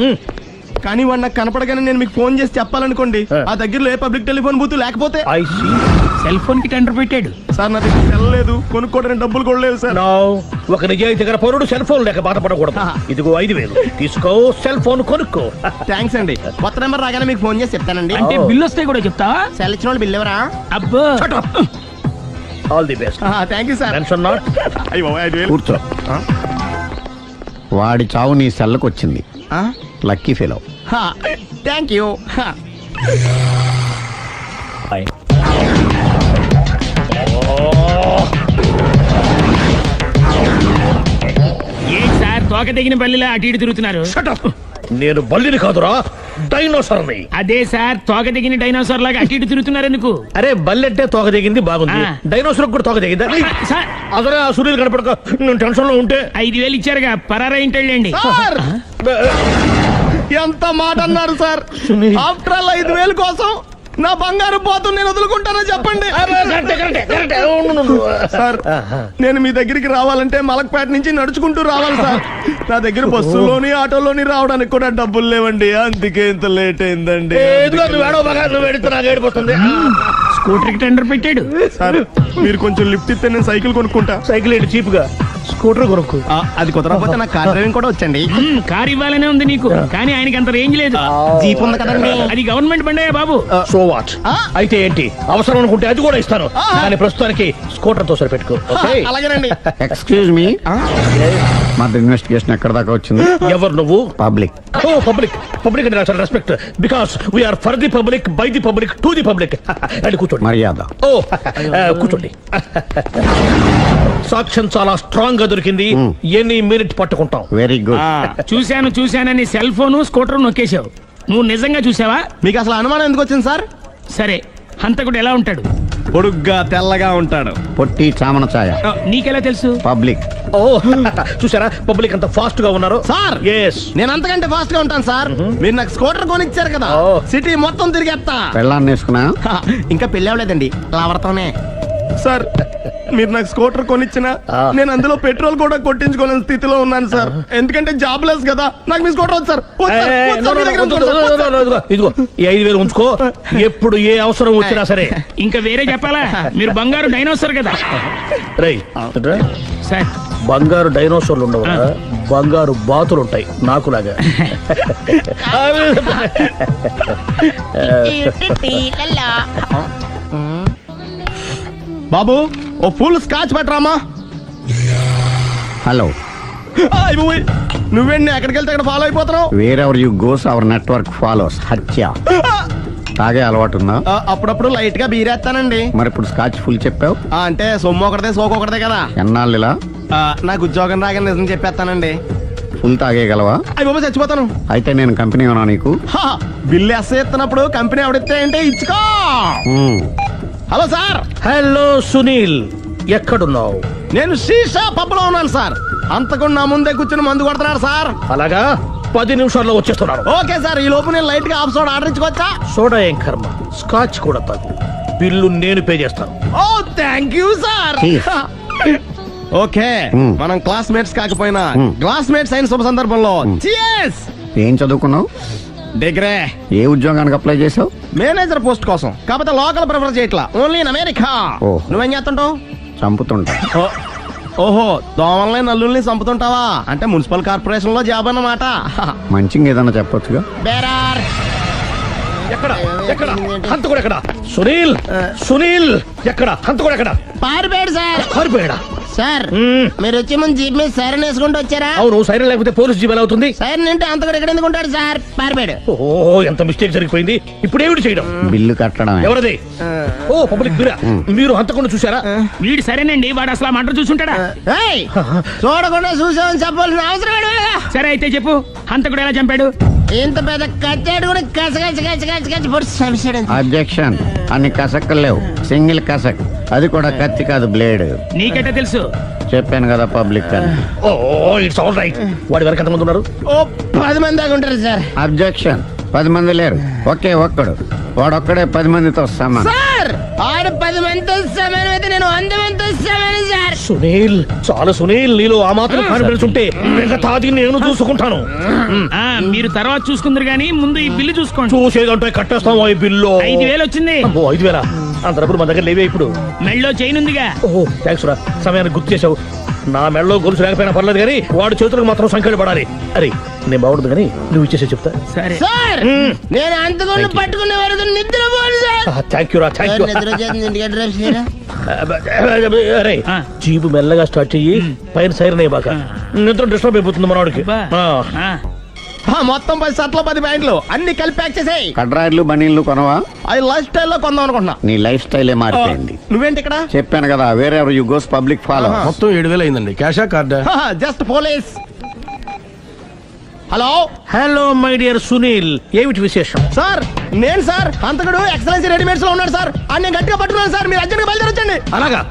కానీ వాడు నాకు కనపడగానే నేను మీకు ఫోన్ చేసి చెప్పాలనుకోండి, ఆ దగ్గరలో ఏ పబ్లిక్ టెలిఫోన్ బూత్ లేకపోతే సెల్ ఫోన్ కి టెండర్ పెట్టాడు సార్. నా దగ్గర సెల్ లేదు, కొనుక్కోవడానికి డబ్బులు కూడా లేవు సార్. ఒక నిజాయితీ గల పౌరుడు సెల్ ఫోన్ లేక బాధపడకూడదు. ఇదిగో 5000 తీసుకో, సెల్ ఫోన్ కొనుక్కో. థ్యాంక్స్ అండి. కొత్త నెంబర్ రాగానే మీకు ఫోన్ చేసి చెప్తానండి. అంటే బిల్ వస్తే కూడా చెప్తావా? సెల్ ఇచ్చిన వాళ్ళు బిల్ ఎవరా? అబ్బో. All the best. Thank you sir. Tension not. కూర్చో. వాడి చావు నీ సెల్లకు వచ్చింది. Lucky fellow. Thank you. ఏంటి సార్ తోక తెగిన బల్లిలా అటు ఇటు తిరుగుతున్నారు? నేను బల్లిని కాదురా, డైనోసార్ని. అదే సార్ తోక తెగిన డైనోసార్ లాగా అటు ఇటు తిరుగుతున్నారు ఎందుకు? అరే బల్లెట్టే తోక దిగింది బాగుంది, డైనోసార్ కూడా తోక దిగిందా? అసలే ఆ సూర్యుడు కనపడక నేను టెన్షన్ లో ఉంటే 5000 ఇచ్చారుగా, పరారా ఇంటండి. ఎంత మాట అన్నారు సార్? ఆఫ్టర్ ఆల్ 5000 కోసం నా బంగారు పోతు నేను వదులుకుంటానని చెప్పండి సార్. నేను మీ దగ్గరికి రావాలంటే మలక్పేట నుంచి నడుచుకుంటూ రావాలి సార్. నా దగ్గర బస్సులోని ఆటోలోని రావడానికి కూడా డబ్బులు లేవండి, అందుకే ఇంత లేట్ అయిందండి. స్కూటర్ కి టెండర్ పెట్టాడు సార్. మీరు కొంచెం లిఫ్ట్ ఇస్తే నేను సైకిల్ కొనుక్కుంటా. సైకిల్ ఏంటి చీప్ గా, స్కూటర్ కొనుక్కు. అది కుదరకపోతే నాకు కార్ డ్రైవింగ్ కూడా వచ్చండి. కార్ ఇవ్వాలనే ఉంది నీకు, కానీ ఆయనకి అంత రేంజ్ లేదు. జీప్ ఉంది కదండి, అది గవర్నమెంట్ బండే బాబు. So what? అయితే ఏంటి, అవసరం అనుకుంటే అది కూడా ఇస్తాను, కానీ ప్రస్తుతానికి స్కూటర్ తో సరిపెట్టుకో. అలాగేనండి. ఎక్స్క్యూజ్ మీ, మా ఇన్వెస్టిగేషన్ ఎక్కడ దాకా వచ్చింది? ఎవరు నువ్వు? పబ్లిక్. ఓ పబ్లిక్. పబ్లిక్ అంటే నాకు respect, because we are for the public, by the public, to the public. అది కూర్చోండి. మర్యాద. ఓ కూర్చోండి. సాక్ష్యం చాలా స్ట్రాంగ్ గా దొరికింది, ఎన్ని మినిట్ పట్టుకుంటాం. Very good. చూశానని సెల్ ఫోన్ స్కూటర్ నొక్కేశావు. నువ్వు నిజంగా చూసావా? మీకు అసలు అనుమానం ఎందుకు వచ్చింది సార్? సరే, హంతకుడు ఎలా ఉంటాడు? పొడుగ్గా తెల్లగా ఉంటాడు. పొట్టి చామన ఛాయ. నీకెలా తెలుసు? పబ్లిక్. ఓ చూసారా పబ్లిక్ అంత ఫాస్ట్ గా ఉన్నారు సార్. నేను అంతకంటే ఫాస్ట్ గా ఉంటాను సార్. మీరు నాకు స్కూటర్ కొనిచ్చారు కదా, సిటీ మొత్తం తిరిగేస్తా. పెళ్ళాన్ని వేసుకున్నా? ఇంకా పెళ్లి అవ్వలేదండి, లావడతానే. సార్ మీరు నాకు స్కూటర్ కొనిచ్చినా నేను అందులో పెట్రోల్ కూడా కొట్టించుకోలేని స్థితిలో ఉన్నాను సార్. ఎందుకంటే జాబ్ లెస్ కదా, నాకు మీ స్కూటర్ వద్దు సార్. ఇదిగో ఈ 5000 ఉంచుకో, ఎప్పుడు ఏ అవసరం వచ్చినా సరే. ఇంకా వేరే చెప్పాలా? మీరు బంగారు డైనోసార్ కదా. రై సార్, బంగారు డైనోసార్లు ఉండవు, బంగారు బాతులు ఉంటాయి నాకులాగా. బాబు ఓ ఫుల్ స్కాచ్ పెట్టరామా. హలో. నువ్వేండి ఎక్కడికి వెళ్తే అక్కడ ఫాలో అయిపోతున్నావు? Wherever you goes our network follows. హత్య. తాగే అలవాటు ఉందా? అప్పుడప్పుడు లైట్ గా బీరేస్తానండి. మరి ఇప్పుడు స్కాచ్ ఫుల్ చెప్పావు అంటే సొమ్ము ఒకటిదే సోకు ఒకటిదే కదా. ఎన్నాళ్ళు ఇలా? నాకు ఉద్యోగం రాగానే నిజం చెప్పేస్తానండి. ఫుల్ తాగేయగలవా? అయ్యి బాబు చచ్చిపోతాను. అయితే నేను కంపెనీ ఉన్నా నీకు? బిల్లు ఎస్ ఎత్తినప్పుడు కంపెనీ ఎవడితే అంటే ఇచ్చుకో. Hello sir. హలో సునీల్, ఎక్కడున్నావు? నేను శీషా పబ్బులో ఉన్నాను సార్. అంతకుండా నా ముందే కూర్చుని మందు కొడుతున్నాడు సార్. అలాగా 10 నిమిషాల్లో వచ్చేస్తున్నారు. ఓకే సార్, ఈ లోపు నేను లైట్ గా హాఫ్ సోడా ఆర్డర్ ఇచ్చుకోవచ్చా? సోడా ఏం కర్మ, స్కాచ్ కూడా తాగు. బిల్లు నేను పే చేస్తాను. ఓ థ్యాంక్ యూ సార్. ఓకే, మనం క్లాస్మేట్స్ కాకపోయినా క్లాస్మేట్స్ అయిన శుభ సందర్భంలో cheers. ఏం చదువుకున్నావు? డిగ్రీ. ఏ ఉద్యోగానికి అప్లై చేసావు? మేనేజర్ పోస్ట్ కోసం, కాకపోతే లోకల్ ప్రిఫర్ చేయట్లా, ఓన్లీ ఇన్ అమెరికా. నువ్వేం చేస్తుంటావు? చంపుతుంటా. ఓహో, దోమల్ని నల్లుల్ని చంపుతుంటావా? అంటే మున్సిపల్ కార్పొరేషన్ లో జాబ్ అన్నమాట. మంచిగా ఏదన్నా చెప్పొచ్చుగా. బేరార్. ఎక్కడ ఎక్కడ హంతకుడు ఎక్కడ? సునీల్, సునీల్ ఎక్కడ? హంతకుడు ఎక్కడ? పారిపోయాడు సార్. పారిపోయాడా? సార్ మీరు వచ్చే ముందు జీప్ మీద సైరన్ వేసుకుంటూ వచ్చారా? అవును, సైరన్ లేకపోతే పోలీస్ జీప్ ఎలా అవుతుంది? సైరన్ అంటే అంతకుడు ఎక్కడ ఎందుకు ఉంటాడు సార్? పారిపోయాడు. ఓ ఎంత మిస్టేక్ జరిగిపోయింది. ఇప్పుడు ఏమిటి చేయడం? బిల్లు కట్టడం. ఎవరది? ఓ పబ్లిక్ బిరా. మీరు హంతకుండా చూసారా? వీడు సరేనండి, వాడు అసలు మంట చూసుంటాడా? చూడకుండా చూసామని చెప్పాల్సిన అవసరం లేదు. సరే అయితే చెప్పు, హంతకుడు ఎలా చంపాడు? ఇంత పెద్ద కచ్చాడు కూడా కచ్చ పొడి. అబ్జెక్షన్. అన్ని కసక్కలు లేవు, సింగిల్ కసక్, అది కూడా కత్తి కాదు, బ్లేడ్. నీకెట్టా తెలుసు? చెప్పాను కదా పబ్లిక్ అని. Oh it's all right. వాడి వరకు ఎంతమంది ఉన్నారు? ఓ 10 మంది దాకా ఉంటారు సార్. అబ్జెక్షన్. 10 మంది లేరు, ఒకే ఒక్కడు. వాడొక్కడే 10 మందితో సమానం. సార్ ఆడు 10 మందితో సమానం అయితే నేను 100 మందితో సమానం సార్. సునీల్, చాలా సునీల్, నీలో ఆ మాత్రం కాన్ఫిడెన్స్ ఉంటే మిగతాది నేను చూసుకుంటాను. మీరు తర్వాత చూసుకుందరు గానీ ముందు ఈ బిల్లు చూసుకోండి. చూసేదంటే కట్టేస్తాం. ఈ బిల్లు 5,000 వచ్చింది. 5,000? అంత డబ్బులు మన దగ్గర లేవే ఇప్పుడు. మెళ్ళో చైన్ ఉందిగా. ఓహో థ్యాంక్స్ రా, సమయానికి గుర్తు చేసావు. నా మెడలో గొలుసు లేకపోయినా పర్లేదు కానీ వాడి చేతులకు మాత్రం సంఖ్యలు పడాలి. అరే నేను బాగుండదు కానీ నువ్వు ఇచ్చేసే చెప్తా. సరే సార్ నేను అంతకుండా పట్టుకునే వరకు నిద్రపోను సార్. థ్యాంక్ యూ రా, థ్యాంక్ యూ. నిద్ర చేస్తుంది ఇంటికి అడ్రస్ చేయరా? అరే జీబు మెల్లగా స్టార్ట్ చెయ్యి, పైన సైరన్ అయ్యి బాగా నిద్ర డిస్టర్బ్ అయిపోతుంది మనవాడికి. మొత్తం 10 షర్ట్లు 10 ప్యాంట్లు అన్ని కలిపి ప్యాక్ చేసేయ్. కడ్రాయిలు బనీళ్లు కొనవా? అది లైఫ్ స్టైల్లో కొందాం అనుకుంటున్నా. నీ లైఫ్ స్టైలే మారిపోయింది. నువ్వేంటి ఇక్కడ? చెప్పాను కదా, వేరే ఎవరు యు గోస్ పబ్లిక్ ఫాలో. మొత్తం 7,000 అయిందండి. క్యాషా కార్డా? Just police. Hello hello my dear Sunil, ఏమిటి విశేషం? సార్ నేను సార్ అంతకుడు ఎక్సలెన్సీ రెడీమేడ్స్ లో ఉన్నాడు సార్. అన్ని గట్టిగా పట్టుకున్నాను సార్. మీరు అర్జెంట్గా బయలుదేరొచ్చండి. అలాగా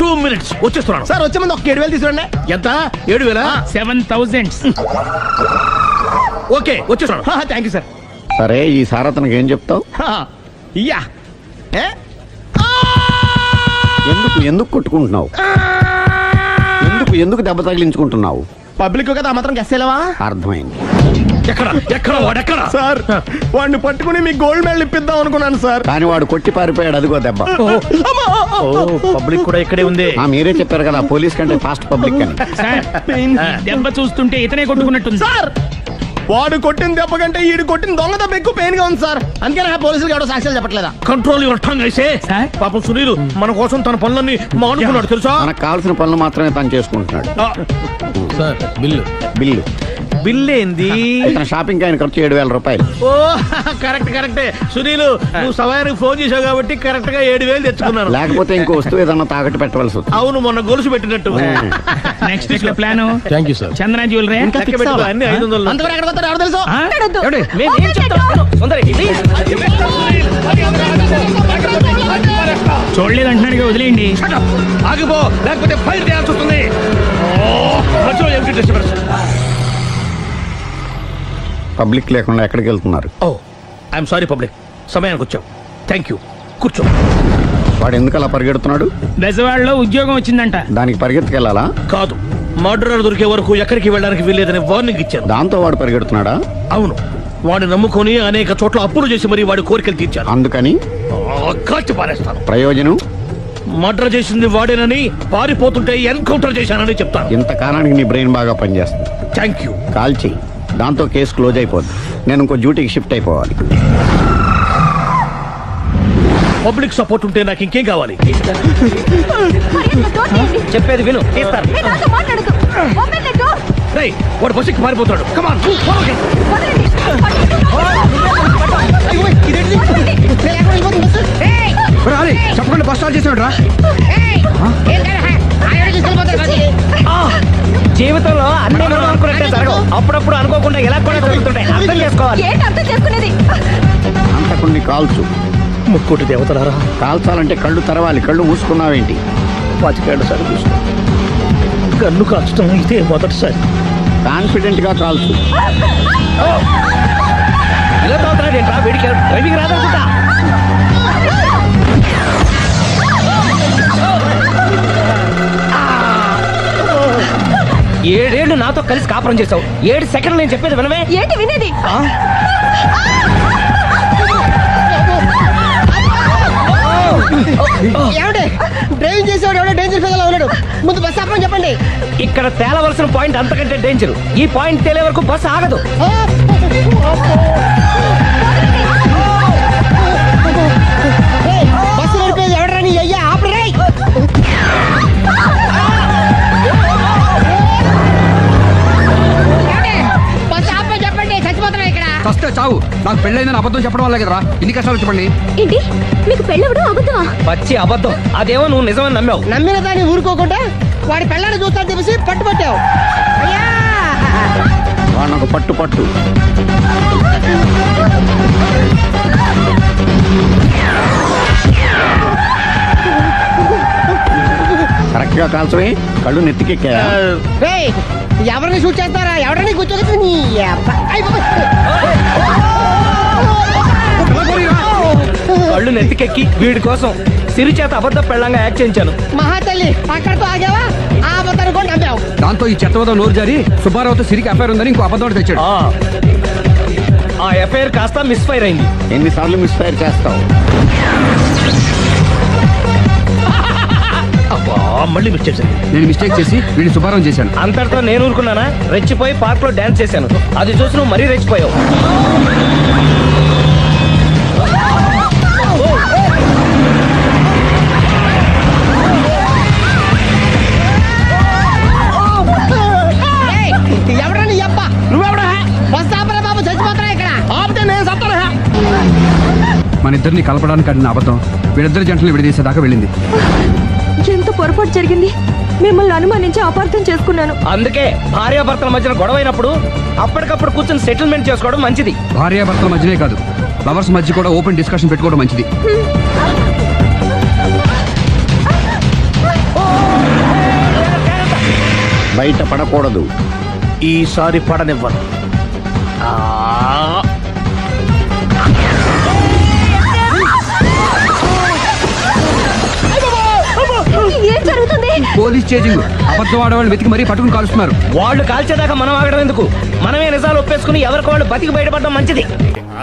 2 minutes వచ్చేస్తున్నాను సార్. వచ్చే ముందు ఒక 7,000 తీసుకురండి. ఎంత? 7,000? 7,000. ఓకే వచ్చేస్తున్నాను. Thank you sir. సరే ఈ సారతనకి ఏం చెప్తావు? ఇయ్యా ఎందుకు ఎందుకు కొట్టుకుంటున్నావు? ఎందుకు దెబ్బ తగిలించుకుంటున్నావు? పబ్లిక్ కదా మాత్రం గెస్సేలవా? అర్థమైంది. ఎక్కడ ఎక్కడ వాడెక్కడ? సార్ వాడిని పట్టుకుని మీకు గోల్డ్ మెడల్ ఇప్పిద్దాం అనుకున్నాను సార్. కానీ వాడు కొట్టి పారిపోయాడు, అదిగో దెబ్బ. పబ్లిక్ కూడా ఇక్కడే ఉంది. మీరే చెప్పారు కదా పోలీస్ కంటే ఫాస్ట్ పబ్లిక్ అని. దెబ్బ చూస్తుంటే ఇతనే కొట్టుకున్నట్టుంది సార్. వాడు కొట్టిన దెబ్బ కంటే ఈడు కొట్టిన దొంగ దెబ్బ ఎక్కువ పెయిన్ గా ఉంది సార్. అందుకే పోలీసులు ఎవడో సాక్ష్యాలు చెప్పట్లేదా? కంట్రోల్ యువర్ టంగ్ అయితే. పాపం సునీల్ మన కోసం తన పనులన్నీ మానుకున్నాడు తెలుసా? మనకు కావాల్సిన పనులు మాత్రమే తను చేసుకుంటున్నాడు. సార్ బిల్లు బిల్లు బిల్ ఏంది? ఇతను షాపింగ్ ఆయన ఖర్చు 7,000 రూపాయలు. ఓ కరెక్ట్ కరెక్టే సునీల్, నువ్వు సమయానికి ఫోన్ చేసావు కాబట్టి కరెక్ట్ గా 7,000 తెచ్చుకున్నాను. లేకపోతే ఇంకో వస్తువు ఏదన్నా తాకట్టు పెట్టవలసి వస్తుంది. అవును, మొన్న గొలుసు పెట్టినట్టు. Next week plan. Thank you sir. Chandana jewellery అన్ని 500. అంతవరకు ఎక్కడ పోతారు ఎవరు తెలుసు? చూడలేదు అంటున్నాడు, వదిలేయండి. ఆగిపో, లేకపోతే ఫైర్ చేయాల్సి వస్తుంది. పబ్లిక్ లేకుండా ఎక్కడికి వెళ్తున్నారు? ఓ ఐఎమ్ సారీ పబ్లిక్, సమయానికి వచ్చావు. థ్యాంక్ యూ, కూర్చో. వాడు ఎందుకు అలా పరిగెడుతున్నాడు? బెజవాడలో ఉద్యోగం వచ్చిందంట. దానికి పరిగెత్తుకెళ్ళాలా? కాదు, మర్డరర్ దొరికే వరకు ఎక్కడికి వెళ్ళడానికి వీల్లేదని వార్నింగ్ ఇచ్చాను. దాంతో వాడు పరిగెడుతున్నాడా? అవును, వాడిని నమ్ముకొని అనేక చోట్ల అప్పులు చేసి మరి వాడి కోరికలు తీర్చాను. అందుకని కాల్చి పారేస్తాను. ప్రయోజనం? మర్డర్ చేసింది వాడేనని, పారిపోతుంటే ఎన్కౌంటర్ చేశానని చెప్తాను. ఇంతకాలానికి నీ బ్రెయిన్ బాగా పనిచేస్తుంది. Thank you. కాల్చి, దాంతో కేసు క్లోజ్ అయిపోద్ది. నేను ఇంకో డ్యూటీకి షిఫ్ట్ అయిపోవాలి. పబ్లిక్ సపోర్ట్ ఉంటే నాకు ఇంకేం కావాలి? చెప్పేది విను. రేయ్, వాడు బస్సుకి పారిపోతాడు. కమాన్ చెప్పకుండా బస్ స్టార్ట్ చేసాడు రా. జీవితంలో అన్ని మనం అనుకున్నట్టే జరగవు. అప్పుడప్పుడు అనుకోకుండా ఎలా కూడా జరుగుతుంటాయి. అర్థం చేసుకోవాలి. అంతకుని కాల్చు. ముక్కోటి దేవతలారా, కాల్చాలంటే కళ్ళు తెరవాలి. కళ్ళు మూసుకున్నావేంటి? 25 ఏళ్ల సార్ చూసుకో. గన్ను కాల్చడం ఇదే మొదటిసారి. కాన్ఫిడెంట్ గా కాల్చు. ఇలా తోతాడేంట్రా, వీడికి డ్రైవింగ్ రాదనుకుంటా. ఏడేళ్ళు నాతో కలిసి కాపురం చేసావు, 7 సెకండ్లు నేను చెప్పేది వినవే. ఏంటి వినేది? డ్రైవింగ్ చేసేవాడు ఎవడో డేంజర్ ఫీల్ ఉన్నాడు. ముందు బస్ ఆపమని చెప్పండి. ఇక్కడ తేలవలసిన పాయింట్ అంతకంటే డేంజర్. ఈ పాయింట్ తేలే వరకు బస్ ఆగదు. బస్సు నడిపేది ఎవడరా నీ అయ్యా? ఆపరే. బస్ ఆపమని చెప్పండి, చచ్చిపోతున్నా ఇక్కడ. ఫస్ట్ చావు. నాకు పెళ్ళైందని అబద్ధం చెప్పడం వల్ల కదరా ఇన్ని కష్టాలు చెప్పండి. ఏంటి మీకు పెళ్ళవడం అబద్ధమా? పచ్చి అబద్ధం. అదేమో నువ్వు నిజమని నమ్మావు. నమ్మిన దాన్ని ఊరుకోకుండా వాడి పెళ్ళాన్ని చూస్తాను చెప్పేసి పట్టుబట్టావు. అయ్యా వాళ్ళకు పట్టు పట్టు. కరెక్ట్ గా కాల్చవే, కళ్ళు నెత్తికెక్కా. ఎవరిని షూట్ చేస్తారా? ఎవరిని కూర్చోగచ్చు నీ అబ్బా. కళ్ళు నెత్తికెక్కి వీడి కోసం సిరి చేత అబద్ధ పెళ్ళంగా యాక్ట్ చేయించాను. మహాతల్లి అక్కడతో ఆగావా? ఆ అబద్ధాన్ని కూడా నమ్మావు. దాంతో ఈ చెత్తవతో నోరు జారి సుబ్బారావుతో సిరికి అఫైర్ ఉందని ఇంకో అబద్ధం తెచ్చాడు. ఆ ఎఫ్ఐఆర్ కాస్త మిస్ఫైర్ అయింది. ఎన్నిసార్లు మిస్ఫైర్ చేస్తావు? మళ్ళీ మిస్ చేశాను. నేను మిస్టేక్ చేసి వీడిని సుబ్బారావు చేశాను. అంతటితో నేను ఊరుకున్నానా? రెచ్చిపోయి పార్క్ లో డాన్స్ చేశాను. అది చూసి నువ్వు మరీ రెచ్చిపోయావు. ఎవరా నీ అబ్బా? నువ్వెవడా? బస్ ఆపరా బాబు, చచ్చిపోతున్నా ఇక్కడ. ఆపితే నేను సత్తానా? మన ఇద్దరిని కలపడానికి అడిగిన అబద్ధం వీళ్ళిద్దరి జంటలు విడదీసేదాకా వెళ్ళింది. ఎంత పొరపాటు జరిగింది. మిమ్మల్ని అనుమానించి అపార్థం చేసుకున్నాను. అందుకే భార్యాభర్తల మధ్యన గొడవైనప్పుడు అప్పటికప్పుడు కూర్చొని సెటిల్మెంట్ చేసుకోవడం మంచిది. భార్యాభర్తల మధ్యనే కాదు, లవర్స్ మధ్య కూడా ఓపెన్ డిస్కషన్ పెట్టుకోవడం మంచిది. బయట పడకూడదు. ఈసారి పడనివ్వను. ఏం జరుగుతుంది? Police chasing. అబద్ధం ఆడవాళ్ళు వెతికి మరీ పట్టుకుని కాలుస్తున్నారు. వాళ్ళు కాల్చేదాకా మనం ఆగడం ఎందుకు? మనమే నిజాలు ఒప్పేసుకుని ఎవరికి వాళ్ళు బతికి బయటపడడం మంచిది.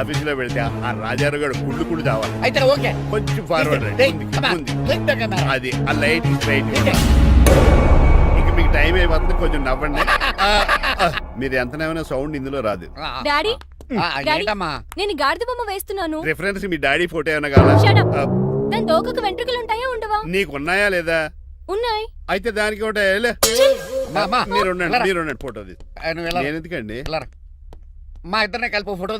ఆఫీసులో వెళ్తే ఆ రాజారావు గారు కుళ్ళు చావాలి. అయితే ఓకే, కొంచెం ఫార్వర్డ్ అది ఆ లైట్ స్ట్రైట్. ఇక మీకు టైం అయిపోతుంది, కొంచెం నవ్వండి. మీరు ఎంతనేమైనా సౌండ్ ఇందులో రాదు. డాడీ ఏంటమ్మా? నేను గాడిద బొమ్మ వేస్తున్నాను. రిఫరెన్స్ మీ డాడీ ఫోటో ఏమైనా కావాలా? దాని తోకకు వెంట్రుకలు ఉంటాయా ఉండవా? నీకున్నాయా లేదా? ఉన్నాయి. అయితే దానికి ఒకటే మీరు ఉండండి ఫోటో నేను ఎందుకండి. మా ఇద్దరిని కలిపి ఫోటో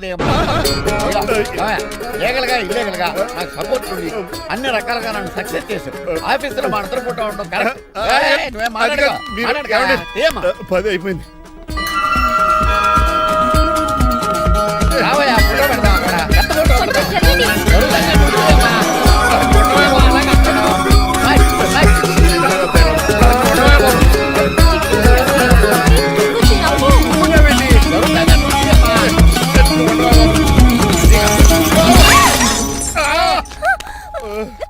లీగల్గా ఇల్లీగల్గా నాకు సపోర్ట్ ఉంది. అన్ని రకాలుగా నన్ను సక్సెస్ చేశారు. ఆఫీసులో మా ఇద్దరు ఫోటో ఉండడం కరెక్ట్. 10 అయిపోయింది. రావయ్యా, ఫోటో పెడదాం అక్కడ.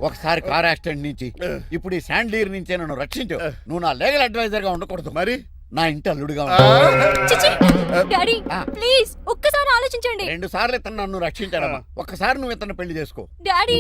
ఒకసారి కార్ యాక్సిడెంట్ నుంచి, ఇప్పుడు ఈ శాండీర్ నుంచే నన్ను రక్షించు. నువ్వు నా లీగల్ అడ్వైజర్ గా ఉండకూడదు, మరి నా ఇంటి అల్లుడుగా డాడీ ప్లీజ్ ఒక్కసారి ఆలోచించండి. 2 సార్లు ఇతను నన్ను రక్షించాడమ్మా. ఒక్కసారి నువ్వు ఇతను పెళ్లి చేసుకో. డాడీ